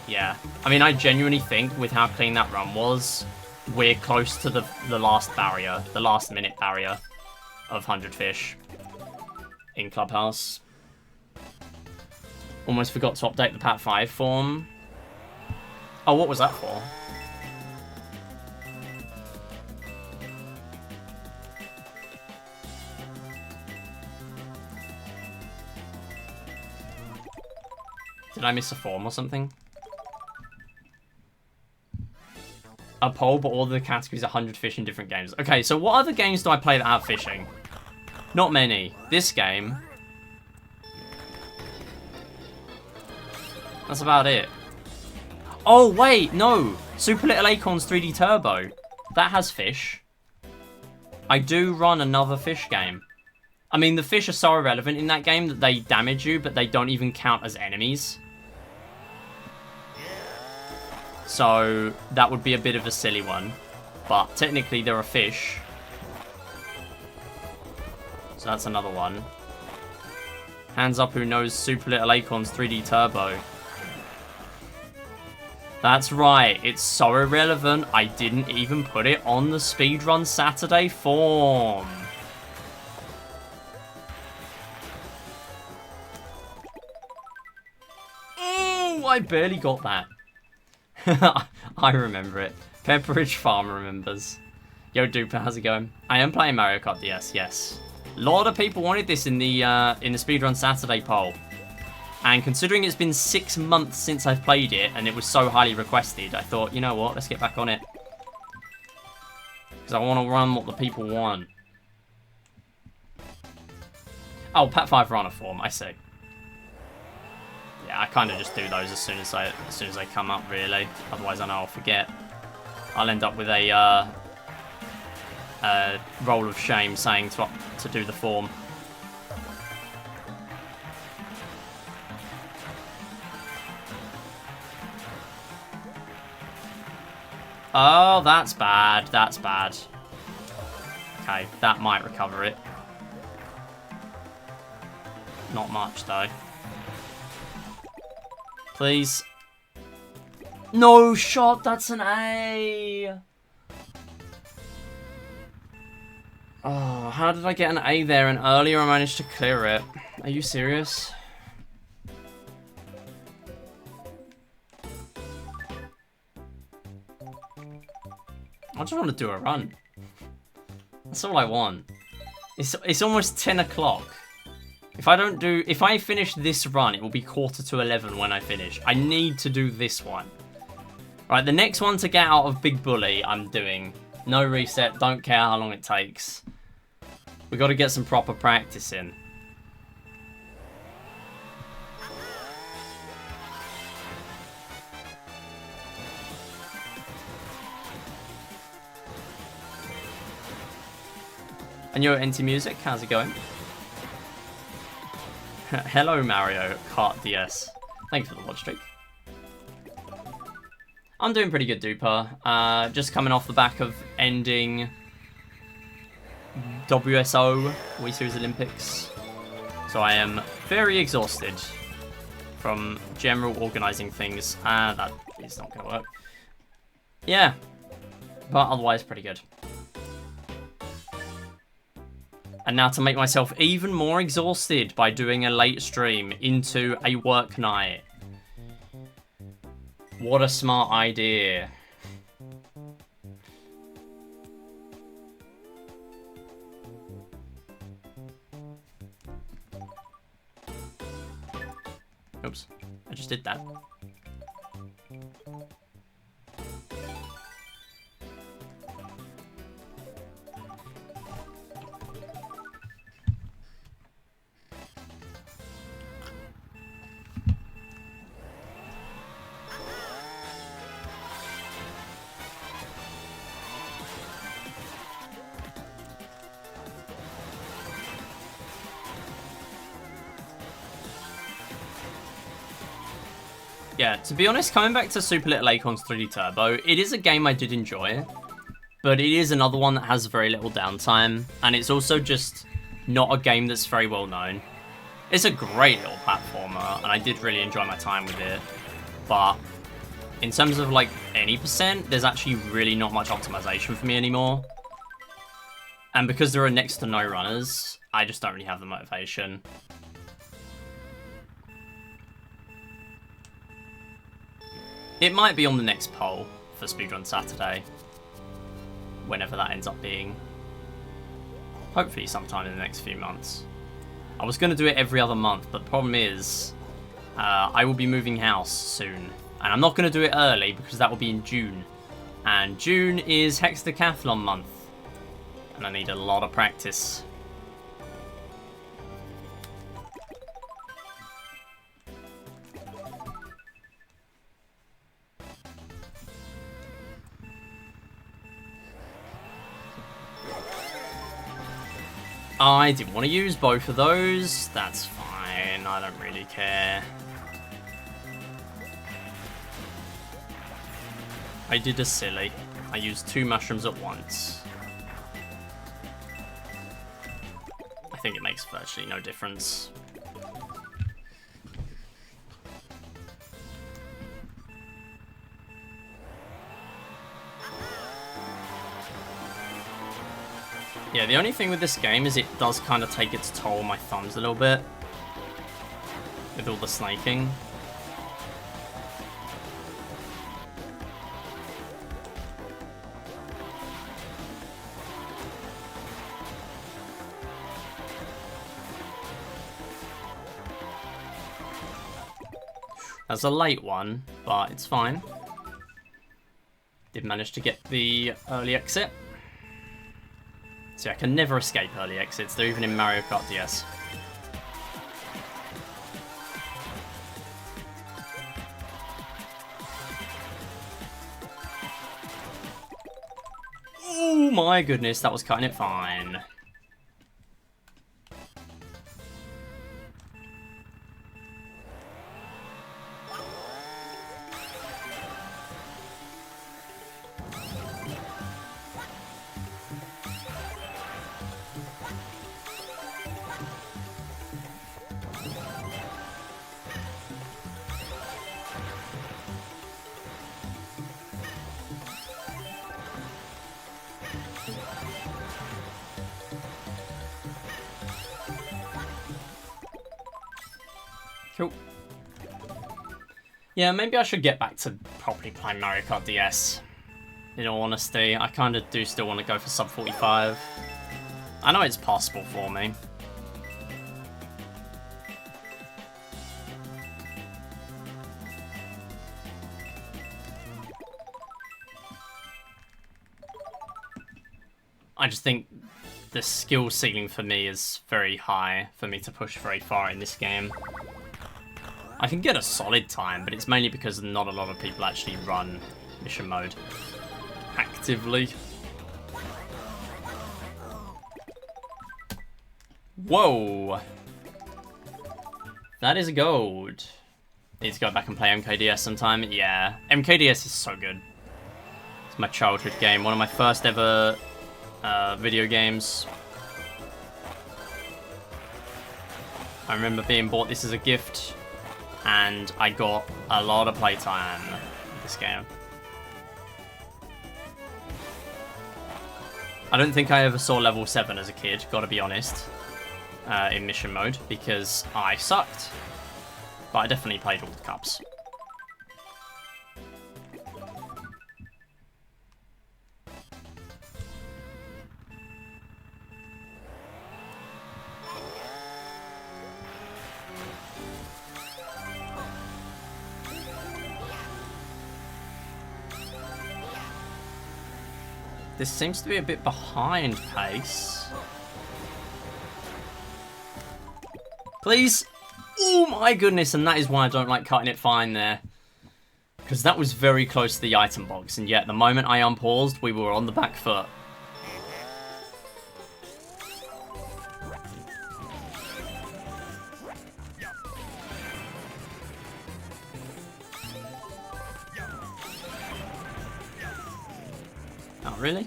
yeah. I mean, I genuinely think with how clean that run was, we're close to the last barrier, the last minute barrier of 100 fish in Clubhouse. Almost forgot to update the Pat 5 form. Oh, what was that for? Did I miss a form or something? A poll, but all the categories are 100 fish in different games. Okay, so what other games do I play that have fishing? Not many. This game. That's about it. Oh, wait, no. Super Little Acorns 3D Turbo. That has fish. I do run another fish game. I mean, the fish are so irrelevant in that game that they damage you, but they don't even count as enemies. So, that would be a bit of a silly one. But technically, they're a fish. So that's another one. Hands up who knows Super Little Acorns 3D Turbo. That's right, it's so irrelevant, I didn't even put it on the Speedrun Saturday form. Oh, I barely got that. I remember it. Pepperidge Farm remembers. Yo, Duper, how's it going? I am playing Mario Kart DS, yes. A lot of people wanted this in the Speedrun Saturday poll. And considering it's been 6 months since I've played it, and it was so highly requested, I thought, you know what, let's get back on it. Because I want to run what the people want. Oh, Pat 5 runner form, I see. Yeah, I kind of just do those as soon as they come up, really. Otherwise, I know I'll forget. I'll end up with a roll of shame saying to do the form. Oh, that's bad. That's bad. Okay, that might recover it. Not much, though. Please. No shot, that's an A. Oh, how did I get an A there and earlier I managed to clear it? Are you serious? I just want to do a run. That's all I want. It's almost 10 o'clock. If I finish this run, it will be 11:45 when I finish. I need to do this one. Right, the next one to get out of Big Bully, I'm doing. No reset, don't care how long it takes. We got to get some proper practice in. And you're at NT Music, how's it going? Hello Mario Kart DS. Thanks for the watch streak. I'm doing pretty good, Duper. Just coming off the back of ending WSO, Wii Series Olympics. So I am very exhausted from general organising things. That is not going to work. Yeah, but otherwise pretty good. And now to make myself even more exhausted by doing a late stream into a work night. What a smart idea. Oops, I just did that. Yeah, to be honest, coming back to Super Little Acorns 3D Turbo, it is a game I did enjoy, but it is another one that has very little downtime, and it's also just not a game that's very well known. It's a great little platformer, and I did really enjoy my time with it, but in terms of like any percent, there's actually really not much optimization for me anymore. And because there are next to no runners, I just don't really have the motivation. It might be on the next poll for Speedrun Saturday, whenever that ends up being. Hopefully sometime in the next few months. I was going to do it every other month, but the problem is I will be moving house soon. And I'm not going to do it early because that will be in June. And June is Hexadecathlon month. And I need a lot of practice. I didn't want to use both of those. That's fine. I don't really care. I did a silly. I used 2 mushrooms at once. I think it makes virtually no difference. Yeah, the only thing with this game is it does kind of take its toll on my thumbs a little bit. With all the snaking. That's a late one, but it's fine. Did manage to get the early exit. See, I can never escape early exits. They're even in Mario Kart DS. my goodness, that was cutting it fine. Cool. Yeah, maybe I should get back to properly playing Mario Kart DS. In all honesty, I kind of do still want to go for sub 45. I know it's possible for me. I just think the skill ceiling for me is very high for me to push very far in this game. I can get a solid time, but it's mainly because not a lot of people actually run mission mode actively. Whoa! That is a gold. Need to go back and play MKDS sometime. Yeah, MKDS is so good. It's my childhood game, one of my first ever video games. I remember being bought this as a gift, and I got a lot of playtime with this game. I don't think I ever saw level 7 as a kid, gotta be honest, in mission mode, because I sucked. But I definitely played all the cups. This seems to be a bit behind pace. Please. Oh my goodness, and that is why I don't like cutting it fine there. Because that was very close to the item box, and yet the moment I unpaused, we were on the back foot. Oh, really?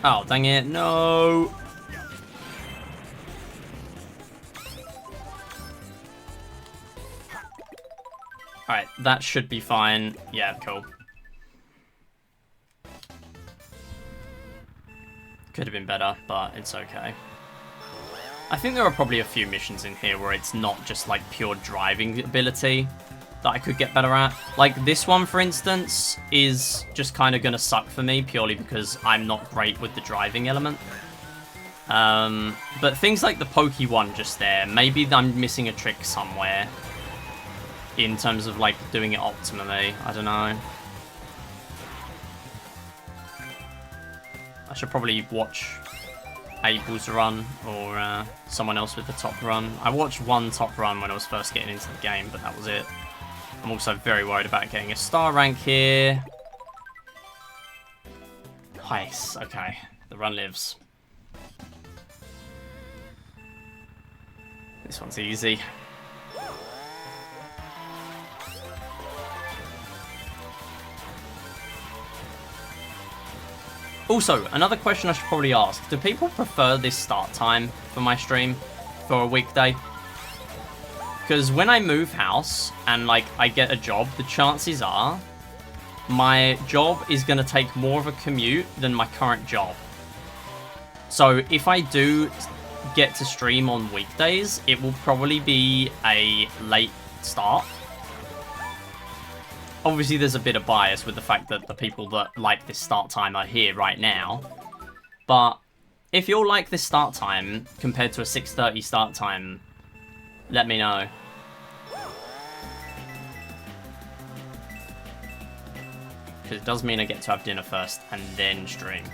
Oh, dang it, no! Alright, that should be fine. Yeah, cool. Could have been better, but it's okay. I think there are probably a few missions in here where it's not just like pure driving ability that I could get better at. Like this one, for instance, is just kind of going to suck for me purely because I'm not great with the driving element. But things like the pokey one just there, maybe I'm missing a trick somewhere in terms of like doing it optimally. I don't know. I should probably watch Abel's run or someone else with the top run. I watched one top run when I was first getting into the game, but that was it. I'm also very worried about getting a star rank here. Nice, okay. The run lives. This one's easy. Also, another question I should probably ask. Do people prefer this start time for my stream for a weekday? Because when I move house and like I get a job, the chances are my job is going to take more of a commute than my current job. So if I do get to stream on weekdays, it will probably be a late start. Obviously, there's a bit of bias with the fact that the people that like this start time are here right now. But if you'll like this start time compared to a 6:30 start time, let me know. Because it does mean I get to have dinner first and then stream,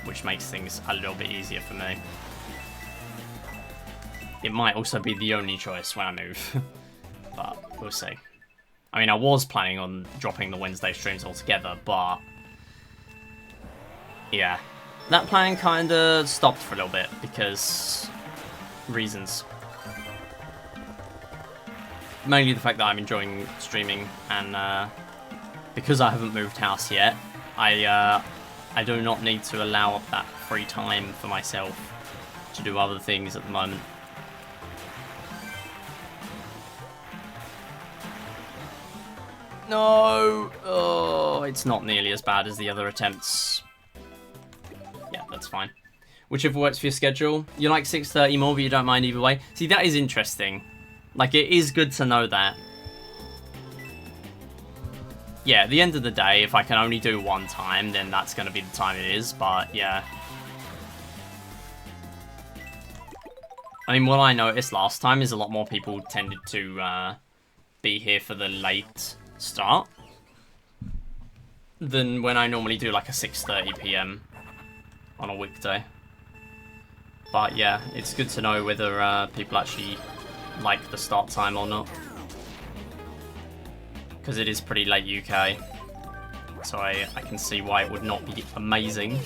which makes things a little bit easier for me. It might also be the only choice when I move, but we'll see. I mean, I was planning on dropping the Wednesday streams altogether, but yeah, that plan kind of stopped for a little bit because reasons. Mainly the fact that I'm enjoying streaming, and because I haven't moved house yet, I do not need to allow up that free time for myself to do other things at the moment. No! Oh, it's not nearly as bad as the other attempts. Yeah, that's fine. Whichever works for your schedule. You like 6:30 more, but you don't mind either way. See, that is interesting. Like, it is good to know that. Yeah, at the end of the day, if I can only do one time, then that's going to be the time it is, but yeah. I mean, what I noticed last time is a lot more people tended to be here for the late start than when I normally do like a 6:30 PM on a weekday. But yeah, it's good to know whether people actually like the start time or not, because it is pretty late UK, so I can see why it would not be amazing.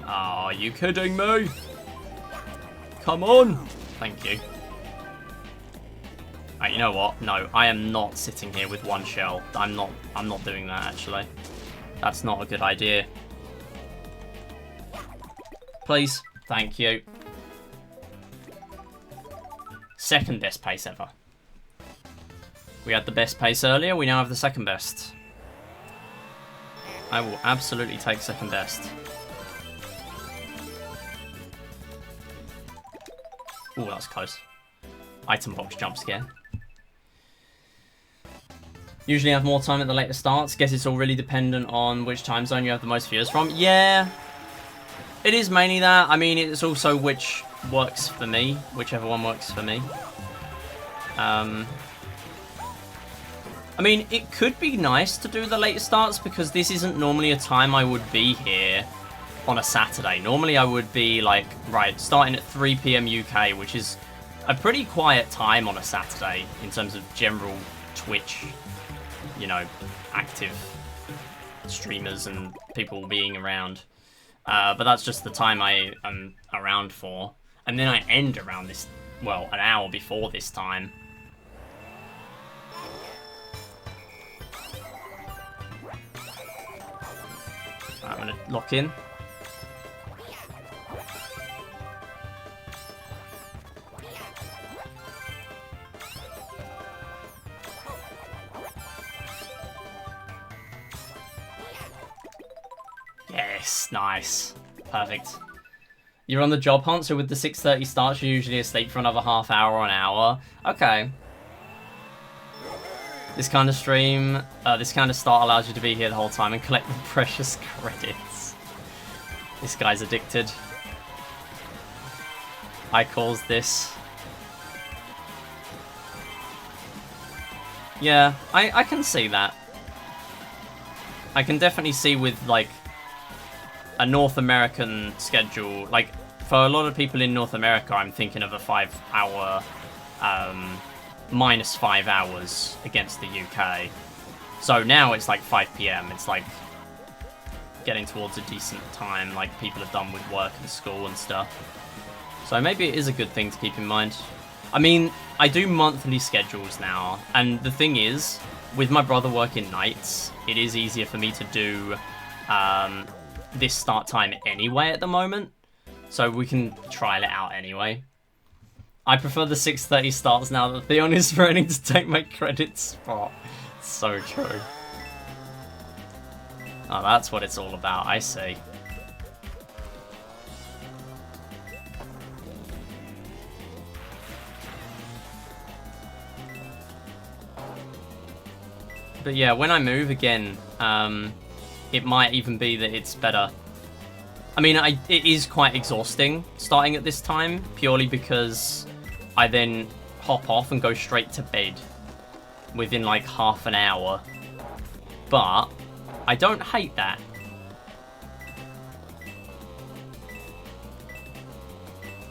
Are you kidding me? Come on! Thank you. You know what? No, I am not sitting here with one shell. I'm not doing that, actually. That's not a good idea. Please. Thank you. Second best pace ever. We had the best pace earlier, we now have the second best. I will absolutely take second best. Ooh, that was close. Item box jump scare. Usually have more time at the later starts. Guess it's all really dependent on which time zone you have the most viewers from. Yeah, it is mainly that. I mean, it's also which works for me, whichever one works for me. I mean, it could be nice to do the later starts because this isn't normally a time I would be here on a Saturday. Normally I would be like, right, starting at 3 PM UK, which is a pretty quiet time on a Saturday in terms of general Twitch, you know, active streamers and people being around. But that's just the time I am around for. And then I end around this, well, an hour before this time. I'm gonna lock in. Yes, nice. Perfect. You're on the job hunt, so with the 6:30 starts, you're usually asleep for another half hour or an hour. Okay. This kind of stream, this kind of start allows you to be here the whole time and collect the precious credits. This guy's addicted. I caused this. Yeah, I can see that. I can definitely see with, like, a North American schedule, like, for a lot of people in North America, I'm thinking of a 5-hour, minus 5 hours against the UK. So now it's like 5 PM. It's like getting towards a decent time, like people have done with work and school and stuff. So maybe it is a good thing to keep in mind. I mean, I do monthly schedules now, and the thing is, with my brother working nights, it is easier for me to do this start time anyway at the moment. So we can trial it out anyway. I prefer the 6:30 starts now that Theon is threatening to take my credit spot. It's so true. Oh, that's what it's all about, I see. But yeah, when I move again, it might even be that it's better. I mean, it is quite exhausting starting at this time, purely because I then hop off and go straight to bed within like half an hour. But I don't hate that.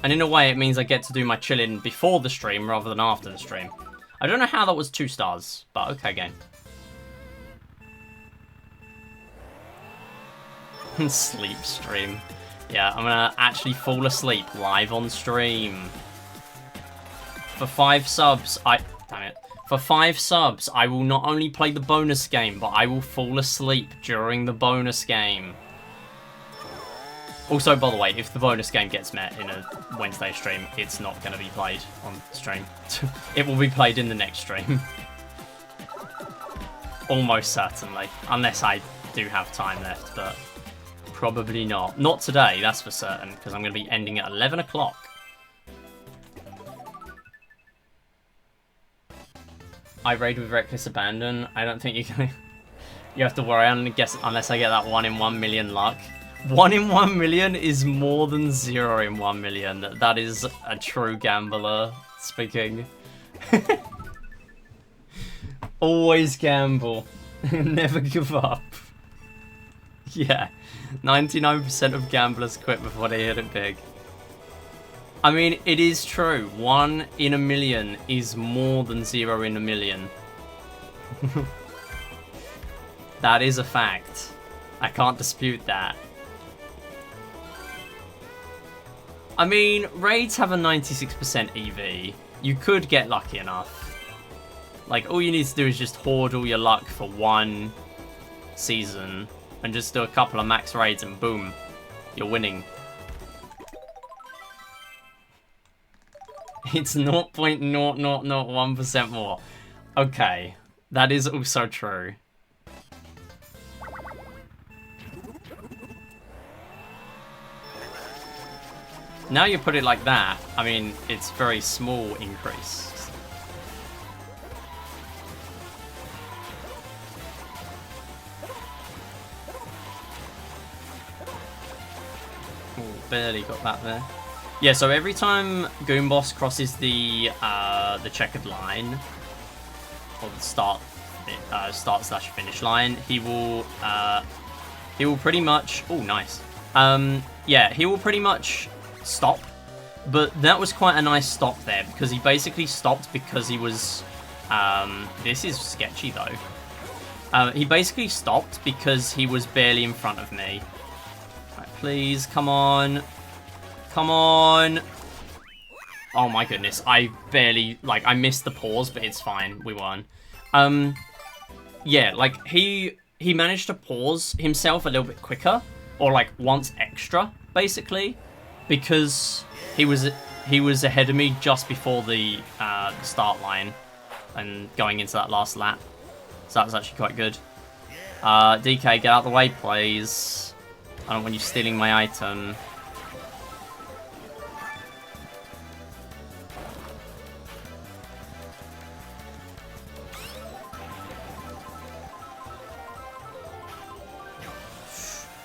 And in a way, it means I get to do my chilling before the stream rather than after the stream. I don't know how that was 2 stars, but okay, game. Sleep stream. Yeah, I'm gonna actually fall asleep live on stream. For 5 subs, damn it. For 5 subs, I will not only play the bonus game, but I will fall asleep during the bonus game. Also, by the way, if the bonus game gets met in a Wednesday stream, it's not going to be played on stream. It will be played in the next stream. Almost certainly. Unless I do have time left, but probably not. Not today, that's for certain, because I'm going to be ending at 11 o'clock. I raid with reckless abandon. I don't think you can... You have to worry, unless I get that 1 in 1 million luck. 1 in 1 million is more than 0 in 1 million. That is a true gambler speaking. Always gamble. Never give up. Yeah. 99% of gamblers quit before they hit it big. I mean, it is true. 1 in a million is more than 0 in a million. That is a fact. I can't dispute that. I mean, raids have a 96% EV. You could get lucky enough. Like, all you need to do is just hoard all your luck for 1 season and just do a couple of max raids and boom, you're winning. It's 0.0001% more. Okay, that is also true. Now you put it like that, I mean, it's very small increase. Ooh, barely got that there. Yeah, so every time Goon Boss crosses the checkered line, or the start/finish line, he will pretty much. Oh, nice. Yeah, he will pretty much stop, but that was quite a nice stop there because he basically stopped because he was. This is sketchy though. He basically stopped because he was barely in front of me. Right, please, come on. Come on. Oh my goodness, I barely, like, I missed the pause, but it's fine, we won. Yeah, like, he managed to pause himself a little bit quicker, or like once extra, basically, because he was ahead of me just before the start line and going into that last lap. So that was actually quite good. DK, get out of the way, please. I don't want you stealing my item.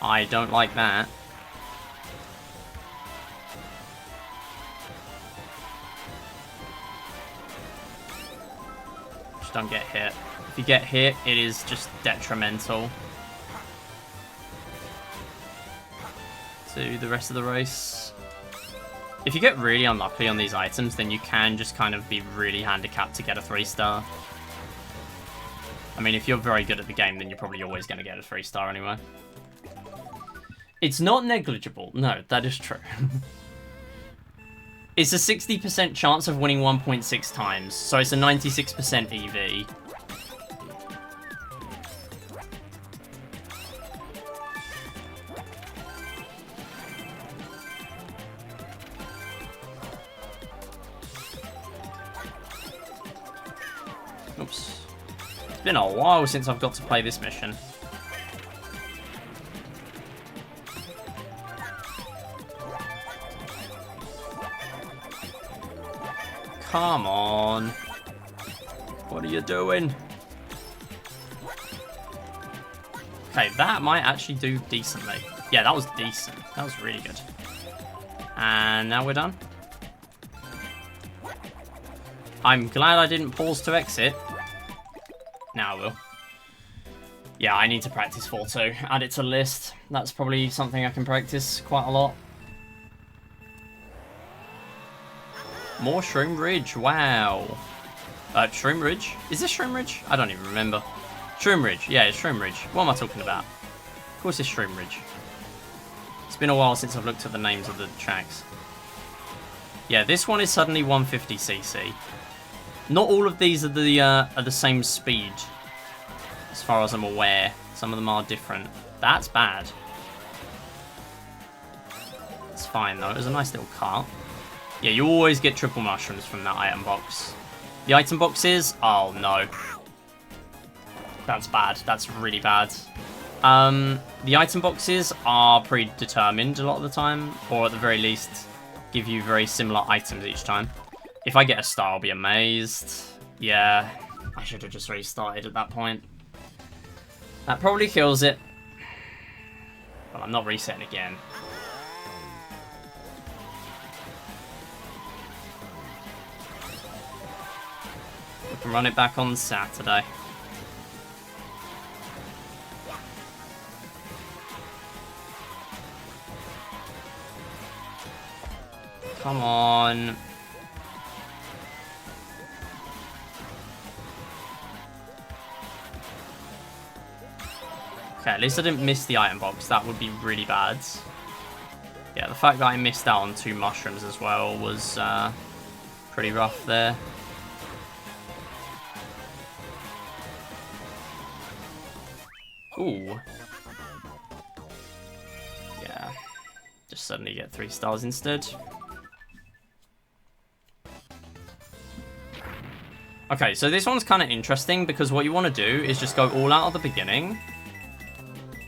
I don't like that. Just don't get hit. If you get hit, it is just detrimental to the rest of the race. If you get really unlucky on these items, then you can just kind of be really handicapped to get a 3-star. I mean, if you're very good at the game, then you're probably always going to get a 3-star anyway. It's not negligible. No, that is true. It's a 60% chance of winning 1.6 times, so it's a 96% EV. Oops. It's been a while since I've got to play this mission. Come on. What are you doing? Okay, that might actually do decently. Yeah, that was decent. That was really good. And now we're done. I'm glad I didn't pause to exit. Now I will. Yeah, I need to practice 4-2. Add it to the list. That's probably something I can practice quite a lot. More Shroom Ridge, wow. Shroom Ridge? Is this Shroom Ridge? I don't even remember. Shroom Ridge, yeah, it's Shroom Ridge. What am I talking about? Of course it's Shroom Ridge. It's been a while since I've looked at the names of the tracks. Yeah, this one is suddenly 150cc. Not all of these are the same speed, as far as I'm aware. Some of them are different. That's bad. It's fine though. It was a nice little cart. Yeah, you always get triple mushrooms from that item box. The item boxes? Oh no. That's bad. That's really bad. The item boxes are predetermined a lot of the time, or at the very least, give you very similar items each time. If I get a star, I'll be amazed. Yeah, I should have just restarted at that point. That probably kills it. But I'm not resetting again. We can run it back on Saturday. Come on. Okay, at least I didn't miss the item box. That would be really bad. Yeah, the fact that I missed out on 2 mushrooms as well was pretty rough there. Ooh. Yeah. Just suddenly get 3 stars instead. Okay, so this one's kind of interesting because what you want to do is just go all out at the beginning.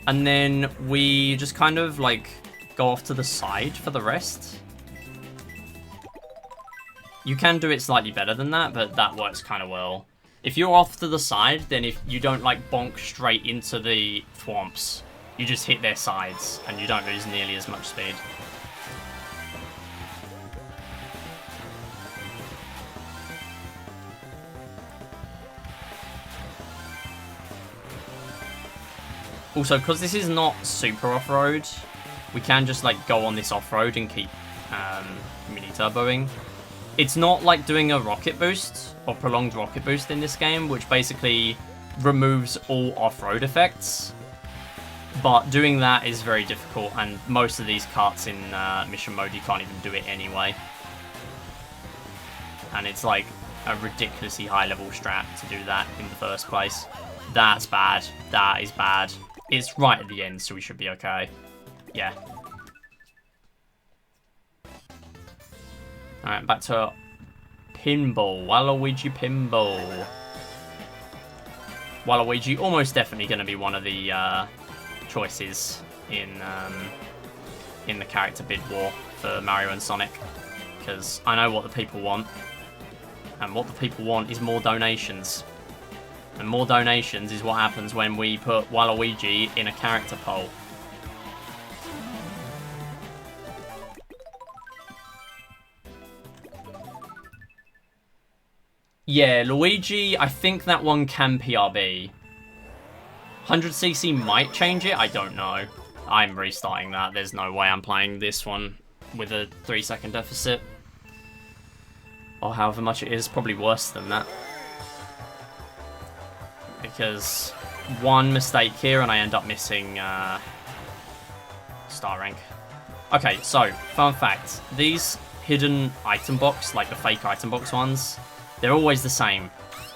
And then we just kind of like go off to the side for the rest. You can do it slightly better than that, but that works kind of well. If you're off to the side, then if you don't like bonk straight into the thwomps, you just hit their sides and you don't lose nearly as much speed. Also, because this is not super off-road, we can just like go on this off-road and keep mini-turboing. It's not like doing a rocket boost or prolonged rocket boost in this game, which basically removes all off-road effects. But doing that is very difficult, and most of these karts in mission mode, you can't even do it anyway. And it's like a ridiculously high-level strat to do that in the first place. That's bad. That is bad. It's right at the end, so we should be okay. Yeah. Alright, back to pinball. Waluigi pinball. Waluigi almost definitely going to be one of the choices in the character bid war for Mario and Sonic. Because I know what the people want. And what the people want is more donations. And more donations is what happens when we put Waluigi in a character poll. Yeah, Luigi, I think that one can PRB. 100cc might change it, I don't know. I'm restarting that, there's no way I'm playing this one with a 3-second deficit. Or however much it is, probably worse than that. Because one mistake here and I end up missing star rank. Okay, so, fun fact. These hidden item box, like the fake item box ones, they're always the same.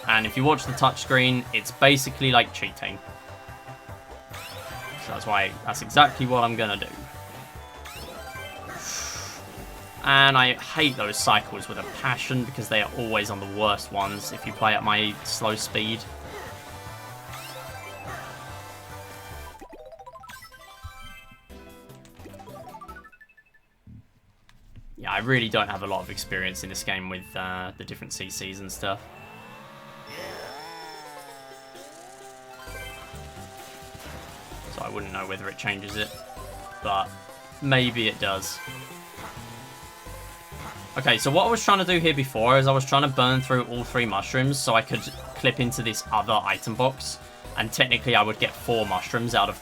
And if you watch the touchscreen, it's basically like cheating. So that's exactly what I'm gonna do. And I hate those cycles with a passion because they are always on the worst ones if you play at my slow speed. Yeah, I really don't have a lot of experience in this game with the different CCs and stuff. So I wouldn't know whether it changes it, but maybe it does. Okay, so what I was trying to do here before is I was trying to burn through all 3 mushrooms so I could clip into this other item box, and technically I would get 4 mushrooms out of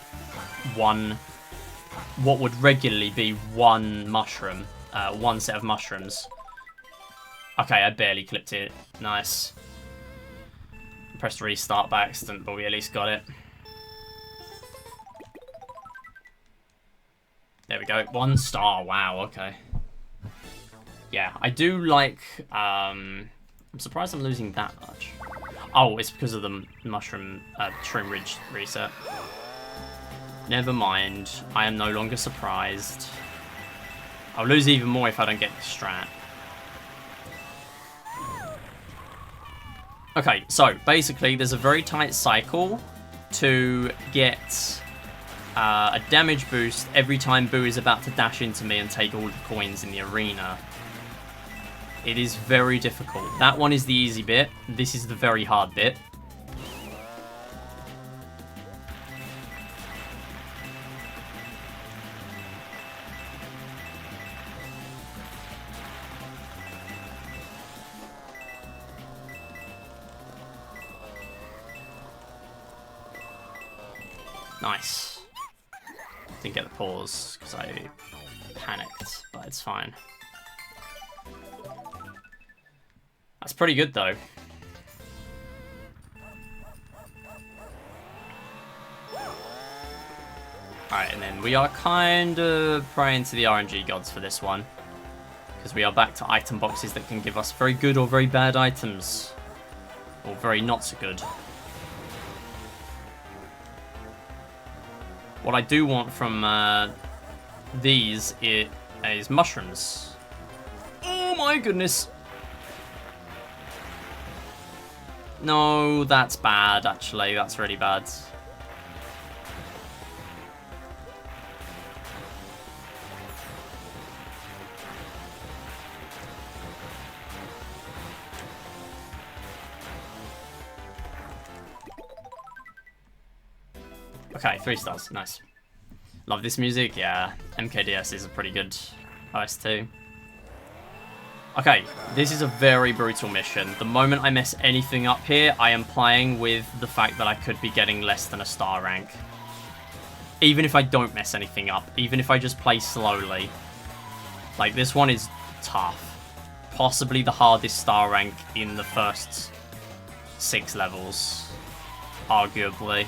what would regularly be 1 mushroom. 1 set of mushrooms. Okay, I barely clipped it. Nice. Pressed restart by accident, but we at least got it. There we go. 1 star. Wow, okay. Yeah, I do like... I'm surprised I'm losing that much. Oh, it's because of the mushroom... Shroom Ridge reset. Never mind. I am no longer surprised. I'll lose even more if I don't get the strat. Okay, so basically there's a very tight cycle to get a damage boost every time Boo is about to dash into me and take all the coins in the arena. It is very difficult. That one is the easy bit. This is the very hard bit. Nice. Didn't get the pause because I panicked, but it's fine. That's pretty good though. Alright, and then we are kind of praying to the RNG gods for this one. Because we are back to item boxes that can give us very good or very bad items. Or very not so good. What I do want from these is mushrooms. Oh my goodness. No, that's bad, actually. That's really bad. Okay, 3 stars. Nice. Love this music. Yeah, MKDS is a pretty good OST. Okay, this is a very brutal mission. The moment I mess anything up here, I am playing with the fact that I could be getting less than a star rank. Even if I don't mess anything up. Even if I just play slowly. Like, this one is tough. Possibly the hardest star rank in the first 6 levels. Arguably.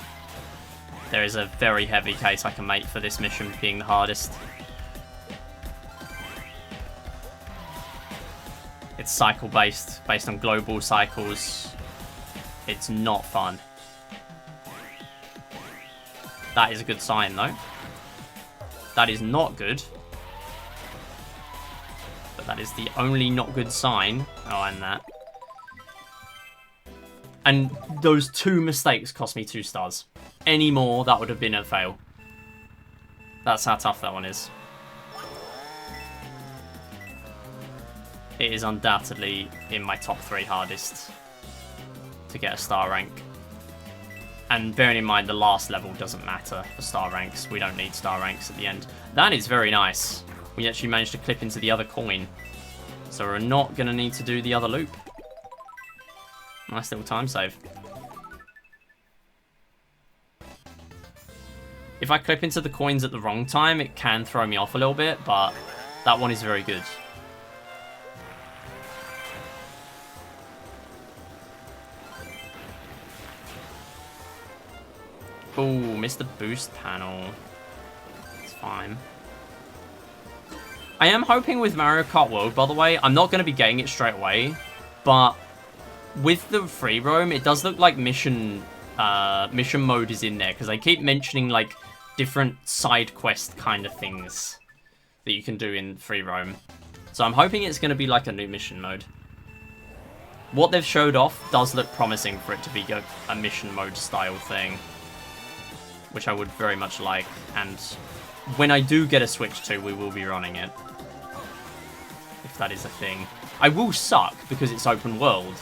There is a very heavy case I can make for this mission being the hardest. It's cycle-based, based on global cycles. It's not fun. That is a good sign, though. That is not good. But that is the only not good sign. Oh, and that. And those 2 mistakes cost me 2 stars. Any more, that would have been a fail. That's how tough that one is. It is undoubtedly in my top 3 hardest to get a star rank. And bearing in mind the last level doesn't matter for star ranks. We don't need star ranks at the end. That is very nice. We actually managed to clip into the other coin. So we're not going to need to do the other loop. Nice little time save. If I clip into the coins at the wrong time, it can throw me off a little bit, but that one is very good. Ooh, missed the boost panel. It's fine. I am hoping with Mario Kart World, by the way, I'm not going to be getting it straight away, but with the free roam, it does look like mission mode is in there, because they keep mentioning, like, different side quest kind of things that you can do in free roam. So I'm hoping it's going to be like a new mission mode. What they've showed off does look promising for it to be a mission mode style thing, which I would very much like. And when I do get a Switch 2, we will be running it. If that is a thing. I will suck because it's open world,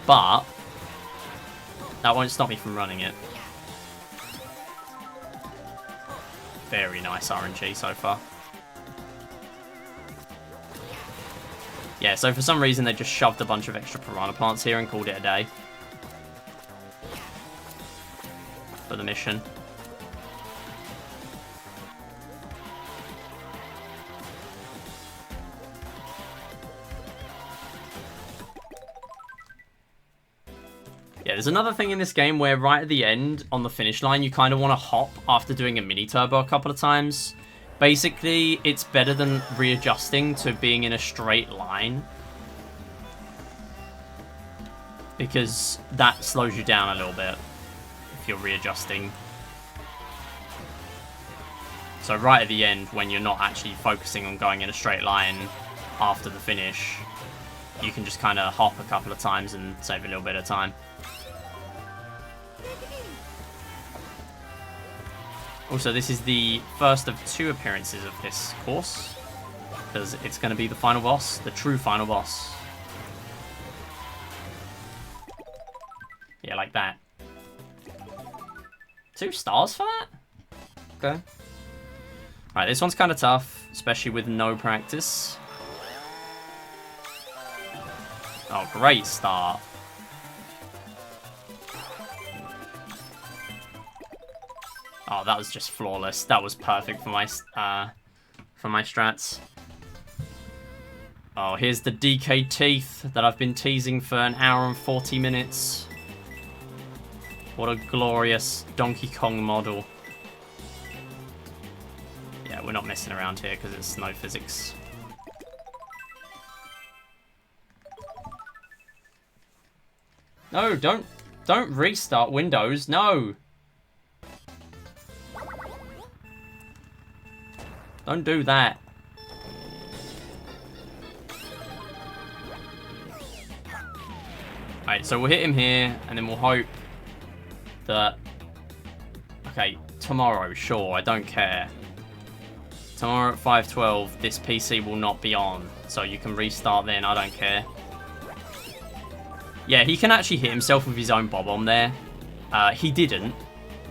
but that won't stop me from running it. Very nice RNG so far. Yeah, so for some reason they just shoved a bunch of extra piranha plants here and called it a day. For the mission. Yeah, there's another thing in this game where right at the end, on the finish line, you kind of want to hop after doing a mini-turbo a couple of times. Basically, it's better than readjusting to being in a straight line, because that slows you down a little bit if you're readjusting. So right at the end, when you're not actually focusing on going in a straight line after the finish, you can just kind of hop a couple of times and save a little bit of time. Also, this is the first of 2 appearances of this course, because it's going to be the final boss, the true final boss. Yeah, like that. 2 stars for that? Okay. Alright, this one's kind of tough, especially with no practice. Oh, great start. Oh, that was just flawless. That was perfect for my strats. Oh, here's the DK teeth that I've been teasing for an hour and 40 minutes. What a glorious Donkey Kong model. Yeah, we're not messing around here because it's no physics. No, don't restart Windows. No. Don't do that. Alright, so we'll hit him here, and then we'll hope that... Okay, tomorrow, sure, I don't care. Tomorrow at 5:12, this PC will not be on, so you can restart then, I don't care. Yeah, he can actually hit himself with his own bob-omb there. He didn't,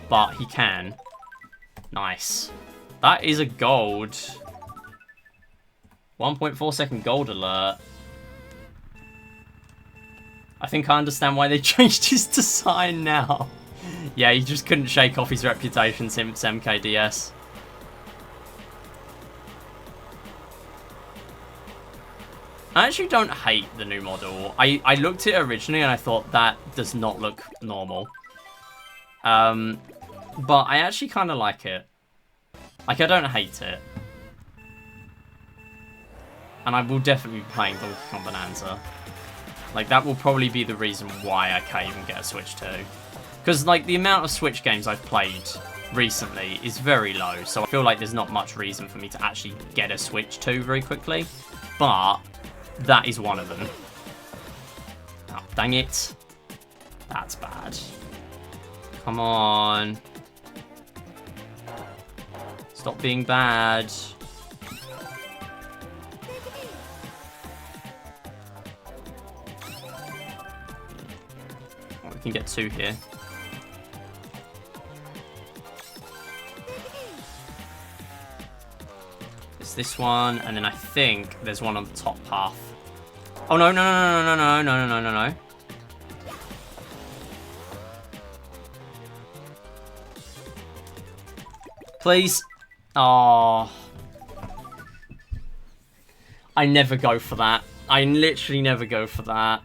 but he can. Nice. That is a gold. 1.4 second gold alert. I think I understand why they changed his design now. Yeah, he just couldn't shake off his reputation since MKDS. I actually don't hate the new model. I looked at it originally and I thought that does not look normal. But I actually kind of like it. Like, I don't hate it. And I will definitely be playing Donkey Kong Bonanza. Like, that will probably be the reason why I can't even get a Switch 2. Because, like, the amount of Switch games I've played recently is very low. So I feel like there's not much reason for me to actually get a Switch 2 very quickly. But that is one of them. Oh, dang it. That's bad. Come on. Stop being bad. Oh, we can get 2 here. It's this one, and then I think there's one on the top path. Oh no, no, no, no, no, no, no, no, no, no, no. Please. Oh, I never go for that. I literally never go for that.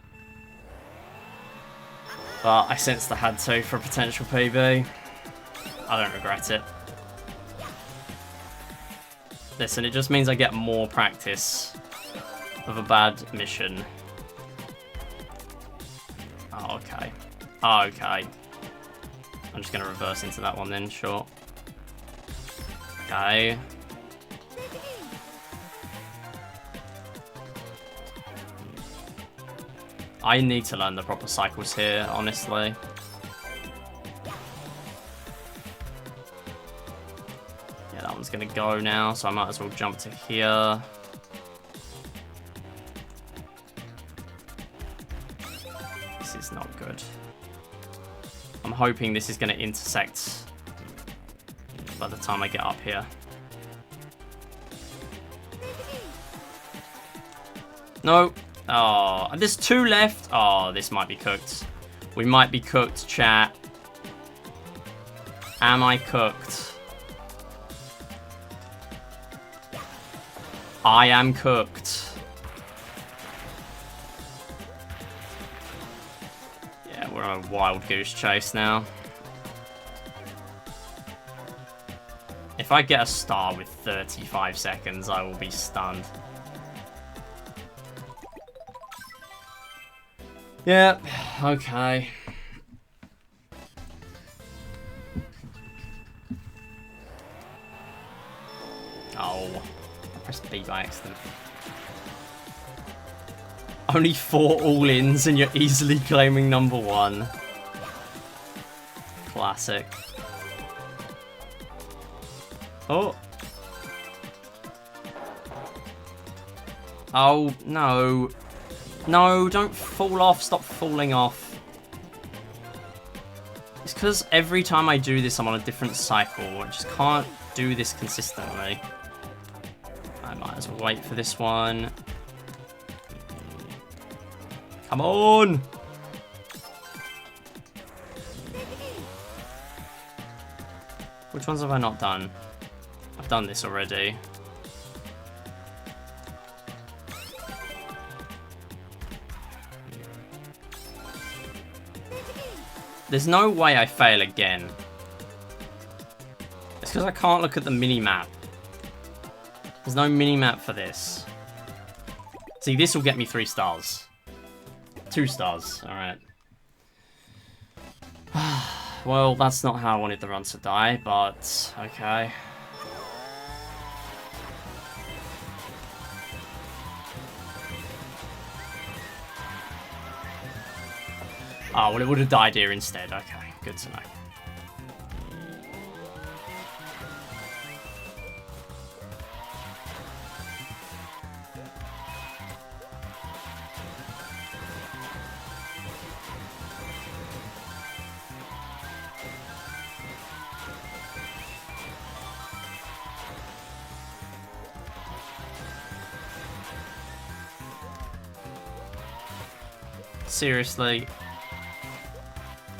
But I sensed I had to for a potential PB. I don't regret it. Listen, it just means I get more practice of a bad mission. Oh, okay. Oh, okay. I'm just going to reverse into that one then, sure. Okay. I need to learn the proper cycles here, honestly. Yeah, that one's gonna go now, so I might as well jump to here. This is not good. I'm hoping this is gonna intersect by the time I get up here. No. Oh, there's 2 left. Oh, this might be cooked. We might be cooked, chat. Am I cooked? I am cooked. Yeah, we're on a wild goose chase now. If If I get a star with 35 seconds, I will be stunned. Yep, okay. Oh, I pressed B by accident. Only 4 all-ins and you're easily claiming number 1. Classic. Oh. Oh, no. No, don't fall off. Stop falling off. It's because every time I do this, I'm on a different cycle. I just can't do this consistently. I might as well wait for this one. Come on! Which ones have I not done? I've done this already. There's no way I fail again. It's because I can't look at the mini-map. There's no mini-map for this. See, this will get me 3 stars. 2 stars, alright. Well, that's not how I wanted the run to die, but okay. Oh, well, it would have died here instead. Okay, good to know. Seriously.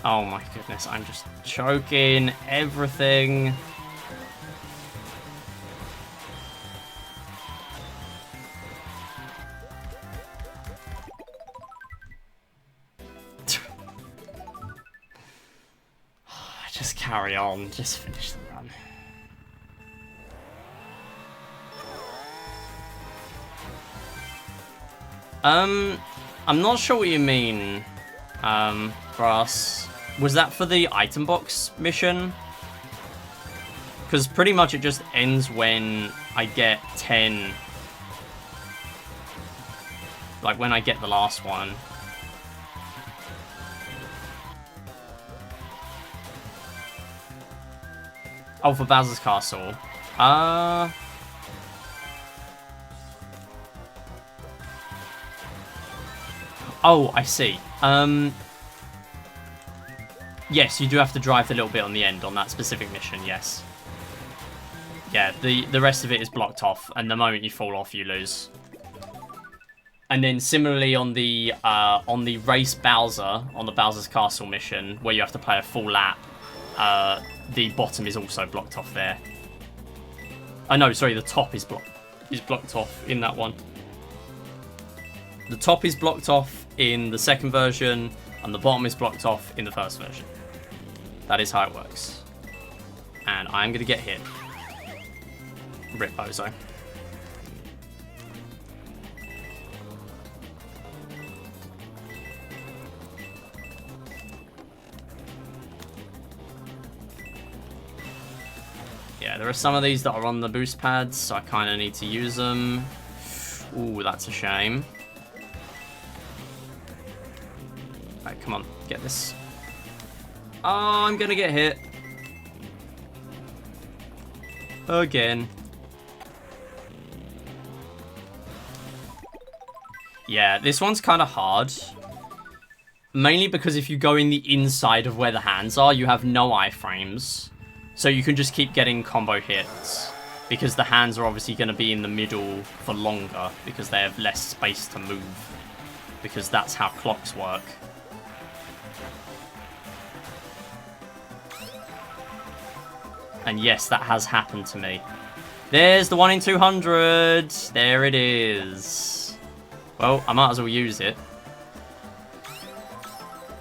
Oh my goodness, I'm just choking everything. Just carry on, just finish the run. I'm not sure what you mean, Brass. Was that for the item box mission? Because pretty much it just ends when I get 10. Like when I get the last one. Oh, for Bowser's Castle. Oh, I see. Yes, you do have to drive a little bit on the end on that specific mission, yes. Yeah, the rest of it is blocked off, and the moment you fall off, you lose. And then similarly on the race Bowser, on the Bowser's Castle mission, where you have to play a full lap, the bottom is also blocked off there. Oh no, sorry, the top is blocked off in that one. The top is blocked off in the second version, and the bottom is blocked off in the first version. That is how it works. And I'm going to get hit. Rip Bozo. Yeah, there are some of these that are on the boost pads, so I kind of need to use them. Ooh, that's a shame. Right, come on, get this. Oh, I'm gonna get hit. Again. Yeah, this one's kind of hard. Mainly because if you go in the inside of where the hands are, you have no iframes. So you can just keep getting combo hits. Because the hands are obviously going to be in the middle for longer. Because they have less space to move. Because that's how clocks work. And yes, that has happened to me. There's the 1 in 200. There it is. Well, I might as well use it.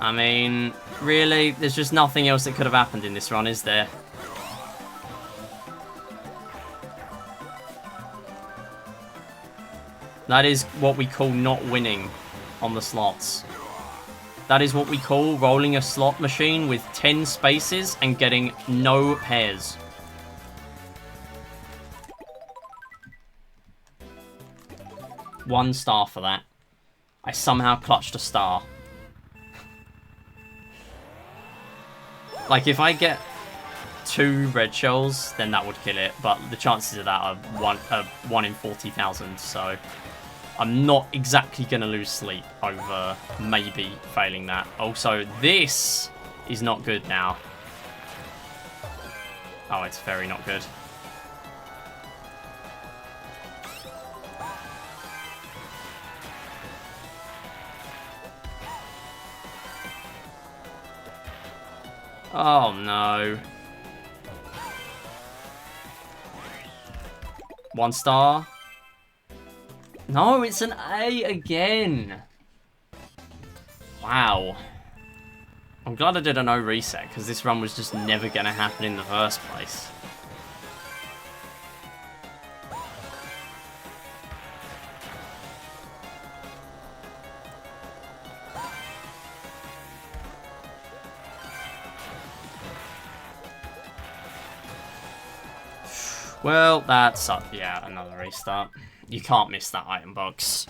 I mean, really, there's just nothing else that could have happened in this run, is there? That is what we call not winning on the slots. That is what we call rolling a slot machine with 10 spaces and getting no pairs. One star for that. I somehow clutched a star. Like, if I get 2 red shells, then that would kill it. But the chances of that are 1 in 40,000, so I'm not exactly going to lose sleep over maybe failing that. Also, this is not good now. Oh, it's very not good. Oh, no. 1 star. No, it's an A again. Wow. I'm glad I did a no reset, because this run was just never going to happen in the first place. Well, that's yeah, another restart. You can't miss that item box.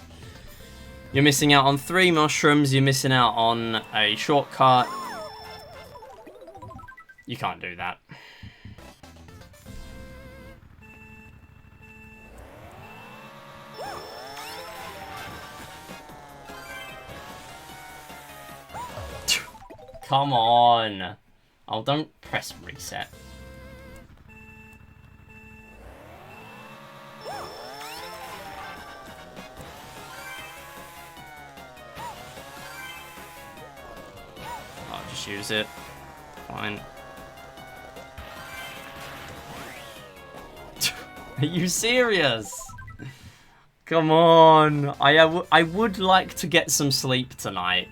You're missing out on 3 mushrooms. You're missing out on a shortcut. You can't do that. Come on. Oh, don't press reset. I'll just use it. Fine. Are you serious? Come on. I would like to get some sleep tonight.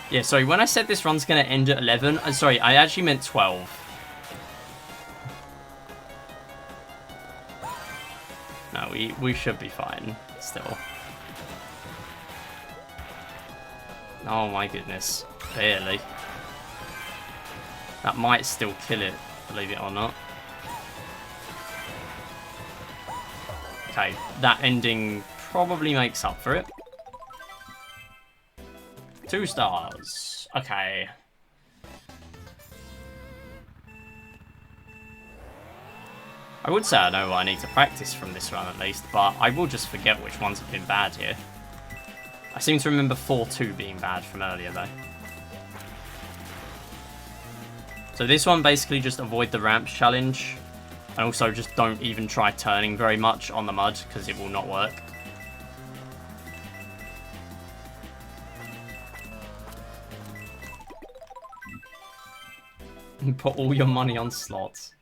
Yeah, sorry, when I said this run's going to end at 11, sorry, I actually meant 12. No, we should be fine, still. Oh my goodness, barely. That might still kill it, believe it or not. Okay, that ending probably makes up for it. 2 stars. Okay. I would say I know what I need to practice from this run at least, but I will just forget which ones have been bad here. I seem to remember 4-2 being bad from earlier though. So this one basically just avoid the ramps challenge, and also just don't even try turning very much on the mud because it will not work. Put all your money on slots.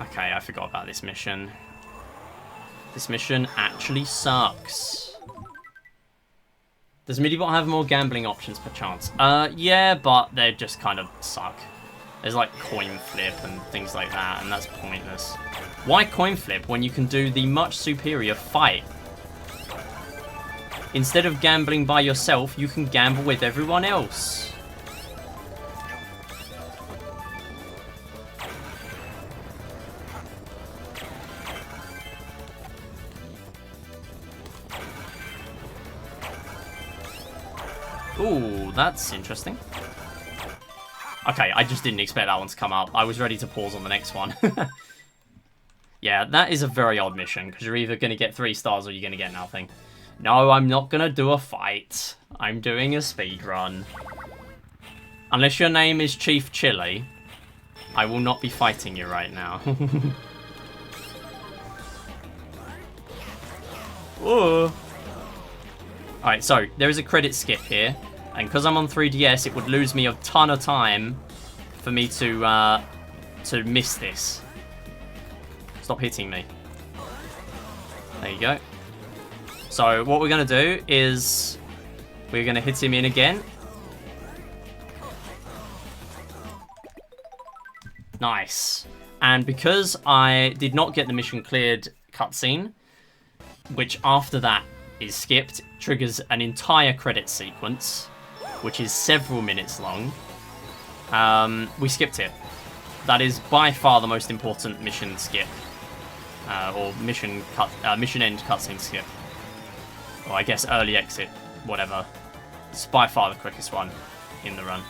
Okay, I forgot about this mission. This mission actually sucks. Does Midibot have more gambling options per chance? Yeah, but they just kind of suck. There's like coin flip and things like that, and that's pointless. Why coin flip when you can do the much superior fight? Instead of gambling by yourself, you can gamble with everyone else. Ooh, that's interesting. Okay, I just didn't expect that one to come up. I was ready to pause on the next one. Yeah, that is a very odd mission, because you're either going to get 3 stars or you're going to get nothing. No, I'm not going to do a fight. I'm doing a speed run. Unless your name is Chief Chili, I will not be fighting you right now. Whoa. Alright, so there is a credit skip here. And because I'm on 3DS, it would lose me a ton of time for me to miss this. Stop hitting me. There you go. So what we're going to do is we're going to hit him in again. Nice. And because I did not get the mission cleared cutscene, which after that is skipped, triggers an entire credit sequence, which is several minutes long, we skipped it. That is by far the most important mission skip. Or mission end cutscene skip. Or I guess early exit, whatever. It's by far the quickest one in the run.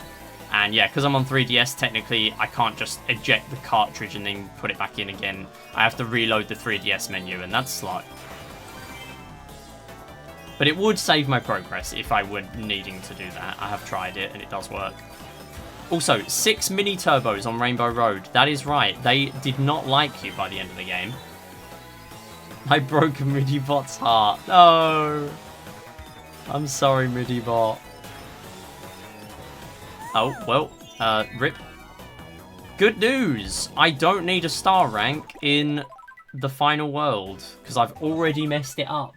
And yeah, because I'm on 3DS, technically I can't just eject the cartridge and then put it back in again. I have to reload the 3DS menu, and that's slow. But it would save my progress if I were needing to do that. I have tried it, and it does work. Also, 6 mini turbos on Rainbow Road. That is right. They did not like you by the end of the game. I broke Midibot's heart. No! I'm sorry, Midibot. Oh, well, rip. Good news! I don't need a star rank in the final world, because I've already messed it up.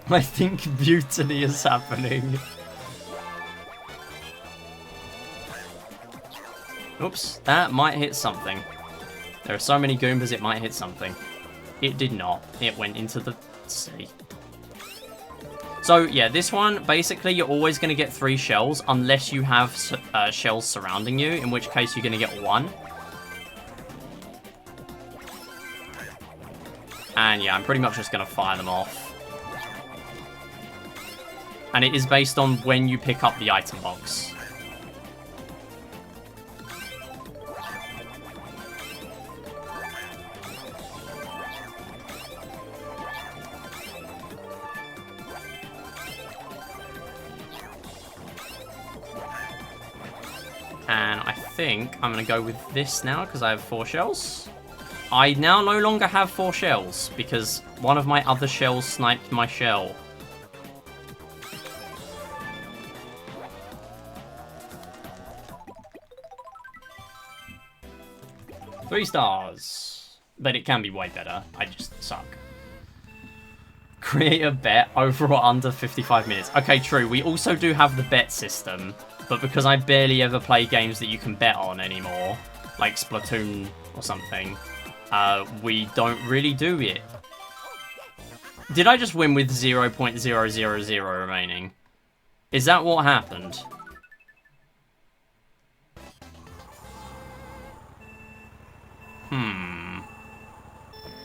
I think mutiny is happening. Oops, that might hit something. There are so many Goombas, it might hit something. It did not. It went into the sea. So, yeah, this one, basically, you're always going to get 3 shells, unless you have shells surrounding you, in which case you're going to get 1. And, yeah, I'm pretty much just going to fire them off. And it is based on when you pick up the item box. And I think I'm going to go with this now because I have 4 shells. I now no longer have 4 shells because one of my other shells sniped my shell. Three stars. But it can be way better. I just suck. Create a bet over or under 55 minutes. Okay, true. We also do have the bet system. But because I barely ever play games that you can bet on anymore, like Splatoon or something, we don't really do it. Did I just win with 0.000 remaining? Is that what happened?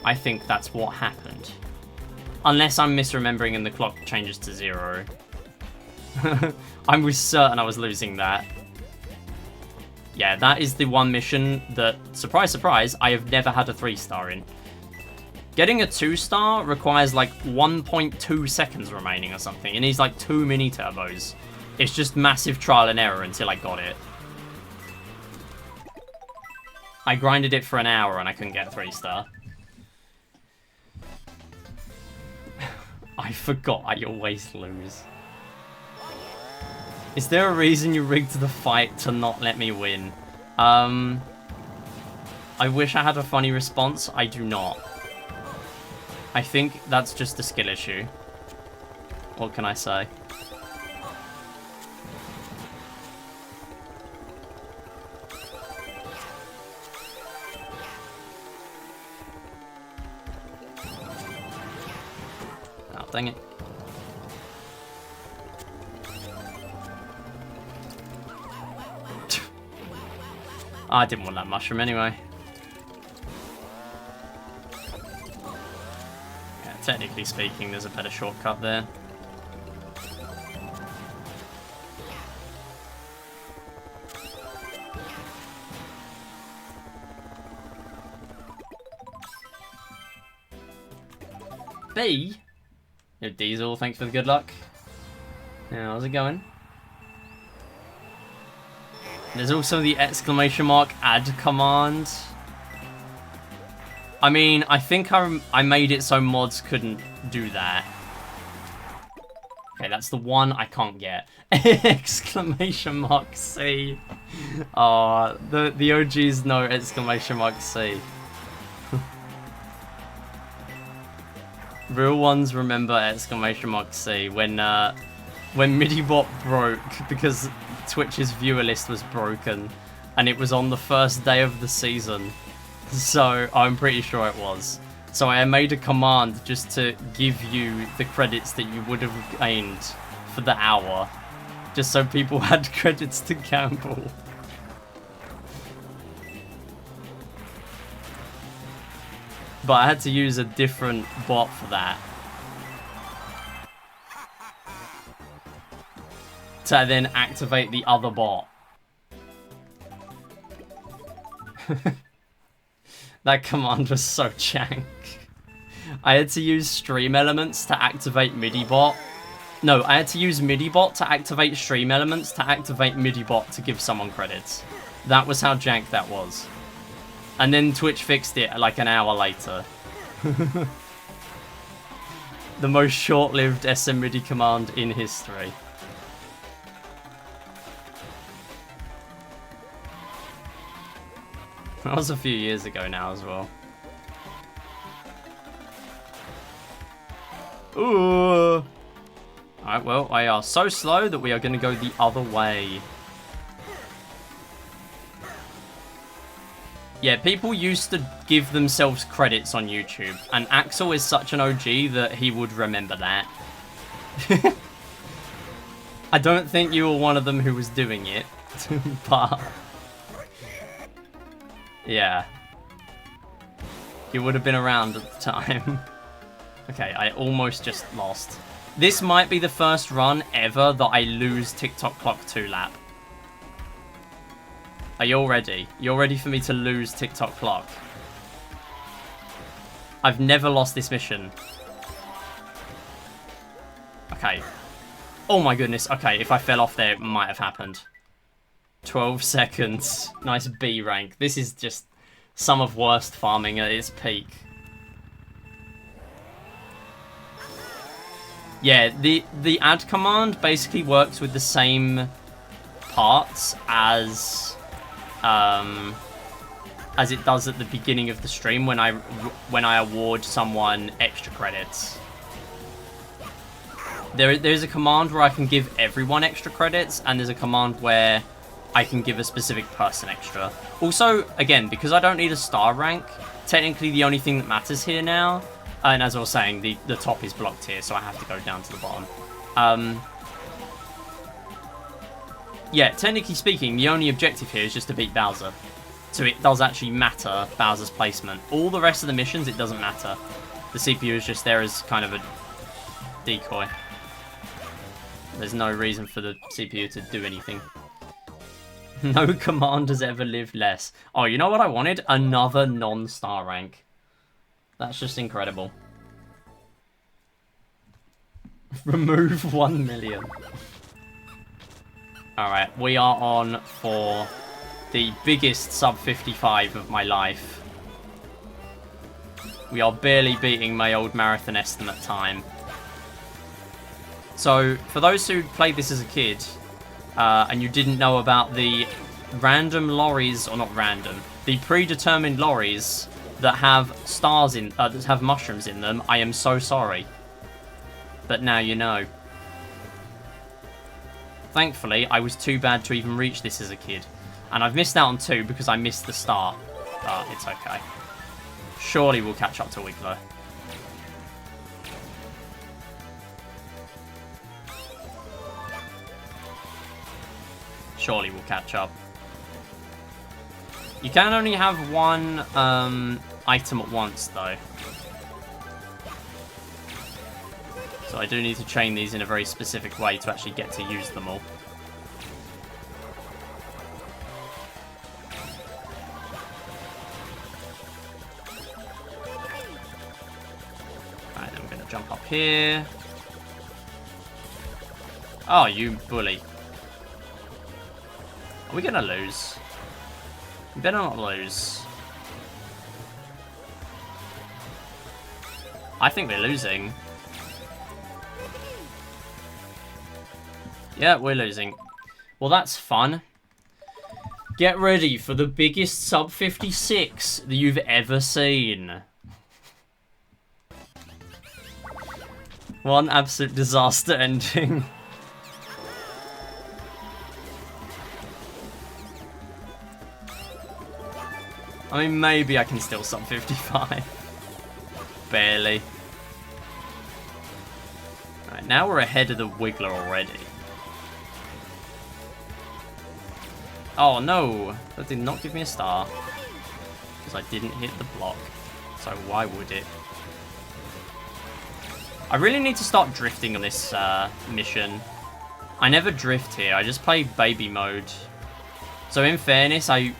I think that's what happened. Unless I'm misremembering and the clock changes to 0. I was certain I was losing that. Yeah, that is the one mission that, surprise, surprise, I have never had a 3-star in. Getting a 2-star requires like 1.2 seconds remaining or something. It needs like 2 mini turbos. It's just massive trial and error until I got it. I grinded it for an hour and I couldn't get a 3-star. I forgot I always lose. Is there a reason you rigged the fight to not let me win? I wish I had a funny response. I do not. I think that's just a skill issue. What can I say? Oh, dang it. I didn't want that mushroom anyway. Yeah, technically speaking, there's a better shortcut there. B? Yo, Diesel, thanks for the good luck. Yeah, how's it going? There's also the exclamation mark add command. I mean, I think I made it so mods couldn't do that. Okay, that's the one I can't get. Exclamation mark C. Oh, the OGs know exclamation mark C. Real ones remember exclamation mark C when when MidiBot broke because Twitch's viewer list was broken, and it was on the first day of the season. So I'm pretty sure it was. So I made a command just to give you the credits that you would have gained for the hour, just so people had credits to gamble. But I had to use a different bot for that. To then activate the other bot. That command was so jank. I had to use Stream Elements to activate MidiBot. No, I had to use MidiBot to activate Stream Elements to activate MidiBot to give someone credits. That was how jank that was. And then Twitch fixed it like an hour later. The most short-lived SMMidi command in history. That was a few years ago now as well. Ooh. Alright, well, I are so slow that we are going to go the other way. Yeah, people used to give themselves credits on YouTube, and Axel is such an OG that he would remember that. I don't think you were one of them who was doing it, but... yeah. You would have been around at the time. Okay, I almost just lost. This might be the first run ever that I lose TikTok Clock 2 lap. Are you all ready? You're ready for me to lose TikTok Clock? I've never lost this mission. Okay. Oh my goodness. Okay, if I fell off there, it might have happened. 12 seconds. Nice B rank. This is just some of worst farming at its peak. Yeah, the add command basically works with the same parts as it does at the beginning of the stream when I award someone extra credits. There's a command where I can give everyone extra credits, and there's a command where I can give a specific person extra. Also, again, because I don't need a star rank, technically the only thing that matters here now, and as I was saying, the top is blocked here, so I have to go down to the bottom. Yeah, technically speaking, the only objective here is just to beat Bowser. So it does actually matter, Bowser's placement. All the rest of the missions, it doesn't matter. The CPU is just there as kind of a decoy. There's no reason for the CPU to do anything. No command has ever lived less. Oh, you know what I wanted? Another non-star rank. That's just incredible. Remove 1 million. Alright, we are on for the biggest sub 55 of my life. We are barely beating my old marathon estimate time. So, for those who played this as a kid, and you didn't know about the random lorries, or not random, the predetermined lorries that have stars in, that have mushrooms in them, I am so sorry. But now you know. Thankfully, I was too bad to even reach this as a kid. And I've missed out on 2 because I missed the start. But it's okay. Surely we'll catch up to Wiggler. Surely we'll catch up. You can only have one item at once, though. So I do need to chain these in a very specific way to actually get to use them all. Alright, then we're going to jump up here. Oh, you bully. Are we going to lose? We better not lose. I think we're losing. Yeah, we're losing. Well, that's fun. Get ready for the biggest sub 56 that you've ever seen. One absolute disaster ending. I mean, maybe I can still sub 55. Barely. Alright, now we're ahead of the Wiggler already. Oh no! That did not give me a star. Because I didn't hit the block. So why would it? I really need to start drifting on this mission. I never drift here, I just play baby mode. So in fairness, I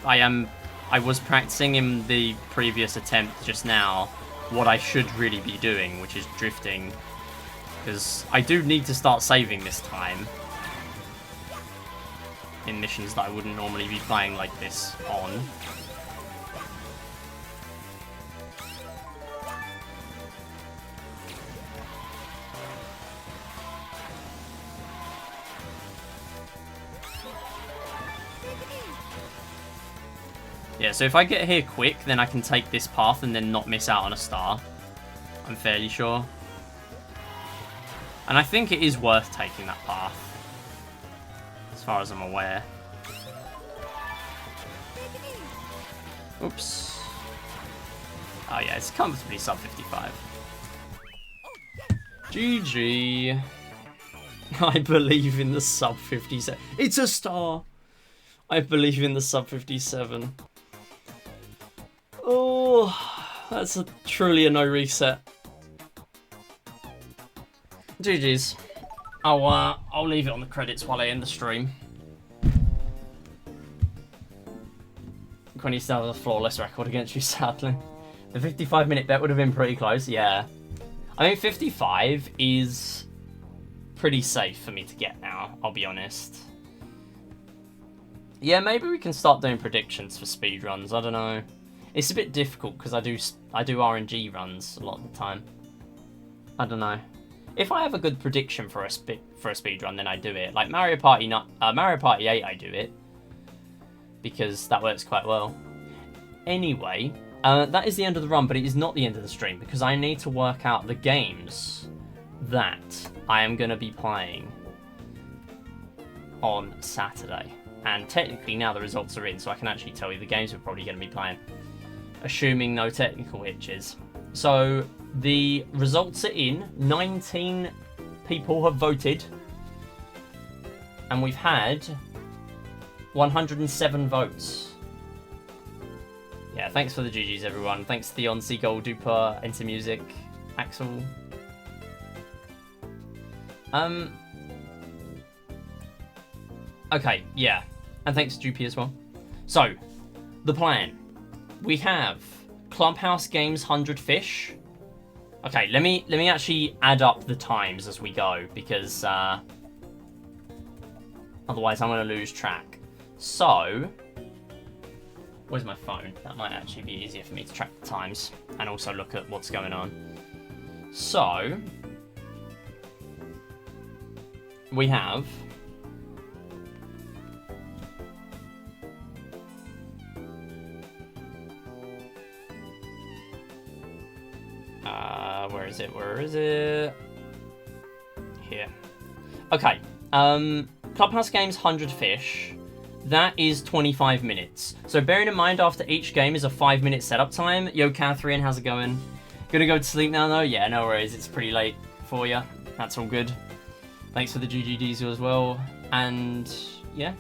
was practicing in the previous attempt just now what I should really be doing, which is drifting. Because I do need to start saving this time. In missions that I wouldn't normally be playing like this on. Yeah, so if I get here quick, then I can take this path and then not miss out on a star. I'm fairly sure. And I think it is worth taking that path. As far as I'm aware. Oops. Oh yeah, it's comfortably sub 55. GG. I believe in the sub 57. It's a star! I believe in the sub 57. Oh, that's truly a no reset. GG's. I'll leave it on the credits while I end the stream. Quinny still has a flawless record against you, sadly. The 55-minute bet would have been pretty close, yeah. I mean, 55 is pretty safe for me to get now, I'll be honest. Yeah, maybe we can start doing predictions for speedruns, I don't know. It's a bit difficult because I do RNG runs a lot of the time. I don't know. If I have a good prediction for a speedrun, then I do it. Like Mario Party 8, I do it because that works quite well. Anyway, that is the end of the run, but it is not the end of the stream because I need to work out the games that I am going to be playing on Saturday. And technically now the results are in, so I can actually tell you the games we're probably going to be playing, assuming no technical hitches. So the results are in. 19 people have voted, and we've had 107 votes. Yeah, thanks for the GGs, everyone. Thanks to Theon, Seagull, Duper, Enter Music, Axel. Okay, yeah. And thanks to GP as well. So, the plan. We have Clubhouse Games 100 Fish. Okay, let me actually add up the times as we go, because otherwise I'm going to lose track. So, where's my phone? That might actually be easier for me to track the times and also look at what's going on. So, we have where is it? Here. Okay. Clubhouse Games 100 Fish. That is 25 minutes. So bearing in mind after each game is a 5-minute setup time. Yo, Catherine, how's it going? Gonna go to sleep now though? Yeah, no worries. It's pretty late for you. That's all good. Thanks for the GG Diesel as well. And yeah.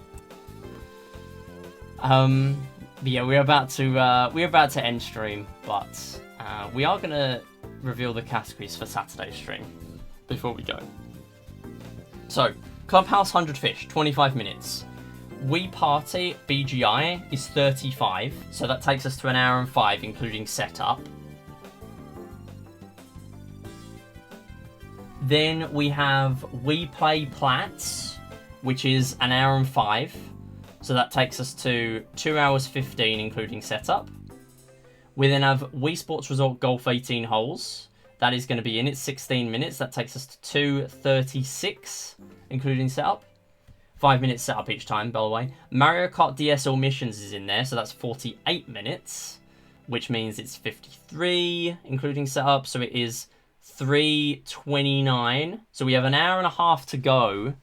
Yeah, we're about to end stream, but we are gonna reveal the categories for Saturday's stream before we go. So, Clubhouse 100 Fish, 25 minutes. Wii Party BGI is 35, so that takes us to an hour and 5, including setup. Then we have We Play Plats, which is an hour and 5, so that takes us to 2 hours 15, including setup. We then have Wii Sports Resort Golf 18 holes. That is going to be in it 16 minutes. That takes us to 2:36, including setup. 5 minutes setup each time, by the way. Mario Kart DS All Missions is in there, so that's 48 minutes, which means it's 53, including setup. So it is 3:29. So we have an hour and a half to go.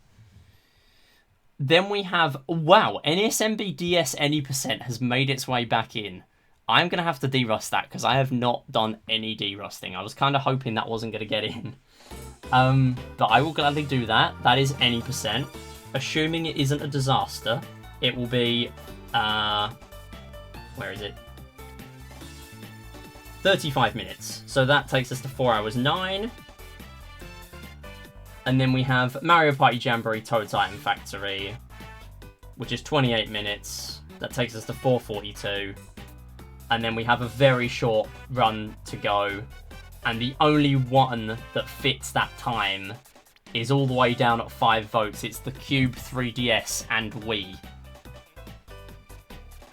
Then we have, wow, NSMB DS Any% has made its way back in. I'm going to have to derust that because I have not done any derusting. I was kind of hoping that wasn't going to get in. But I will gladly do that. That is any percent. Assuming it isn't a disaster, it will be, where is it? 35 minutes. So that takes us to 4 hours 9. And then we have Mario Party Jamboree Toad Titan Factory, which is 28 minutes. That takes us to 4:42. And then we have a very short run to go. And the only one that fits that time is all the way down at 5 votes. It's the Cube 3DS and Wii.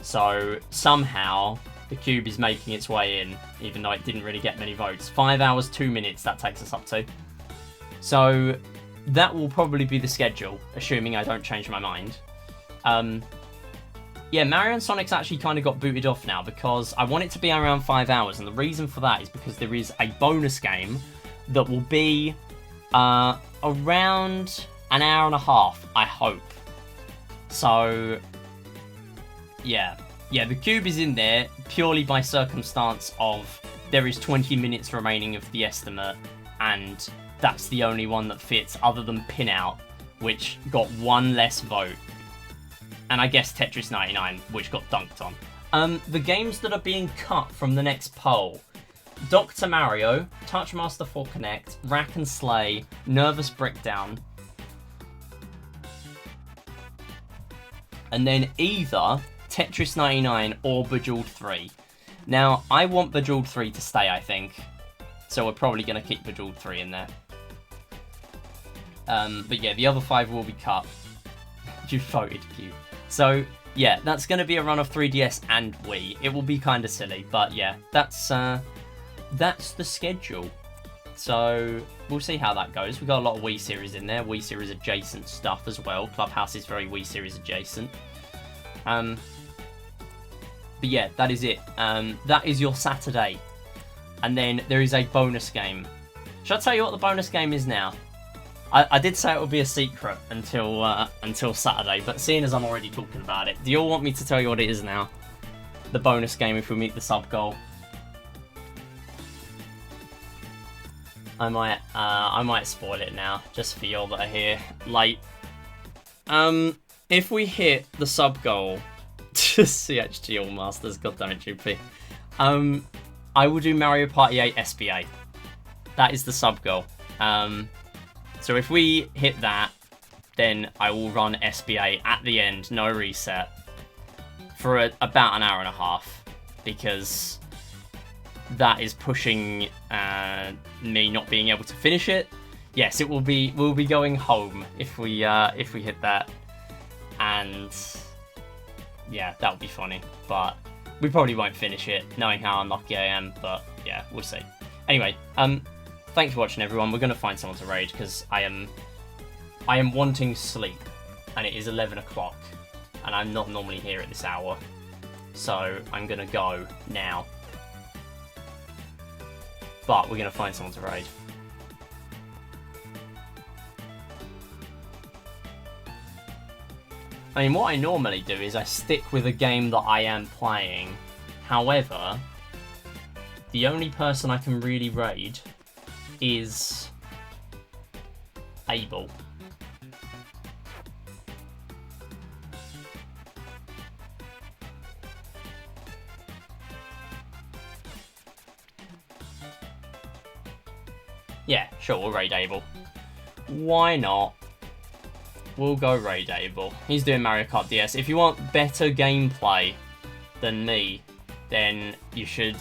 So somehow the Cube is making its way in, even though it didn't really get many votes. 5 hours, 2 minutes, that takes us up to. So that will probably be the schedule, assuming I don't change my mind. Yeah, Mario and Sonic's actually kind of got booted off now because I want it to be around 5 hours. And the reason for that is because there is a bonus game that will be around an hour and a half, I hope. So, yeah. Yeah, the Cube is in there purely by circumstance of there is 20 minutes remaining of the estimate, and that's the only one that fits other than Pinout, which got 1 less vote. And I guess Tetris 99, which got dunked on. The games that are being cut from the next poll: Dr. Mario, Touchmaster 4 Connect, Rack and Slay, Nervous Breakdown. And then either Tetris 99 or Bejeweled 3. Now, I want Bejeweled 3 to stay, I think. So we're probably going to keep Bejeweled 3 in there. But yeah, the other 5 will be cut. You voted Q. So, yeah, that's going to be a run of 3DS and Wii. It will be kind of silly, but yeah, that's the schedule. So, we'll see how that goes. We've got a lot of Wii Series in there. Wii Series adjacent stuff as well. Clubhouse is very Wii Series adjacent. But yeah, that is it. That is your Saturday. And then there is a bonus game. Should I tell you what the bonus game is now? I did say it would be a secret until Saturday, but seeing as I'm already talking about it, do you all want me to tell you what it is now? The bonus game if we meet the sub goal. I might spoil it now, just for y'all that are here late. If we hit the sub goal, CHG All Masters, goddammit GP. I will do Mario Party 8 SBA. That is the sub goal. So if we hit that, then I will run SBA at the end, no reset, for about an hour and a half, because that is pushing me not being able to finish it. Yes, we'll be going home if we hit that, and yeah, that would be funny. But we probably won't finish it, knowing how unlucky I am. But yeah, we'll see. Anyway, thanks for watching, everyone. We're going to find someone to raid because I am wanting sleep, and it is 11 o'clock, and I'm not normally here at this hour, so I'm going to go now. But we're going to find someone to raid. I mean, what I normally do is I stick with a game that I am playing. However, the only person I can really raid is Abel. Yeah, sure, we'll raid Abel. Why not? We'll go raid Abel. He's doing Mario Kart DS. If you want better gameplay than me, then you should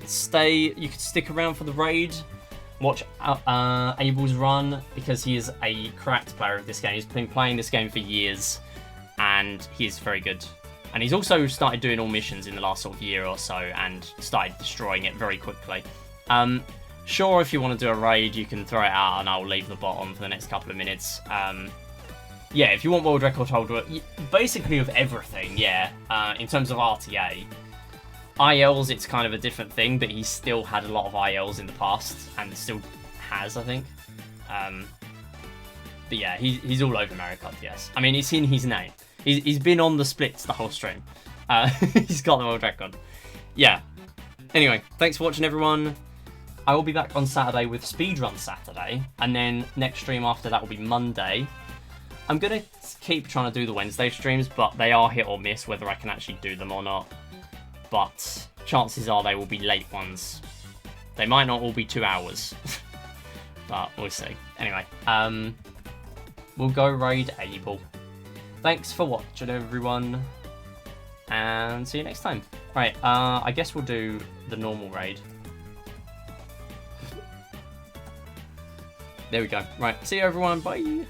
stay. You could stick around for the raid. Watch Abel's run, because he is a cracked player of this game. He's been playing this game for years, and he's very good. And he's also started doing all missions in the last sort of year or so, and started destroying it very quickly. Sure, if you want to do a raid, you can throw it out, and I'll leave the bot on for the next couple of minutes. Yeah, if you want world record holder, basically of everything, yeah. In terms of RTA, ILs, it's kind of a different thing, but he's still had a lot of ILs in the past, and still has, I think. But yeah, he's all over Mario Kart DS. I mean, it's in his name. He's been on the splits the whole stream. He's got the world record. Yeah. Anyway, thanks for watching, everyone. I will be back on Saturday with Speedrun Saturday, and then next stream after that will be Monday. I'm going to keep trying to do the Wednesday streams, but they are hit or miss whether I can actually do them or not. But chances are they will be late ones. They might not all be 2 hours, but we'll see. Anyway, we'll go raid Abel. Thanks for watching, everyone, and see you next time. Right, I guess we'll do the normal raid. There we go. Right, see you, everyone. Bye.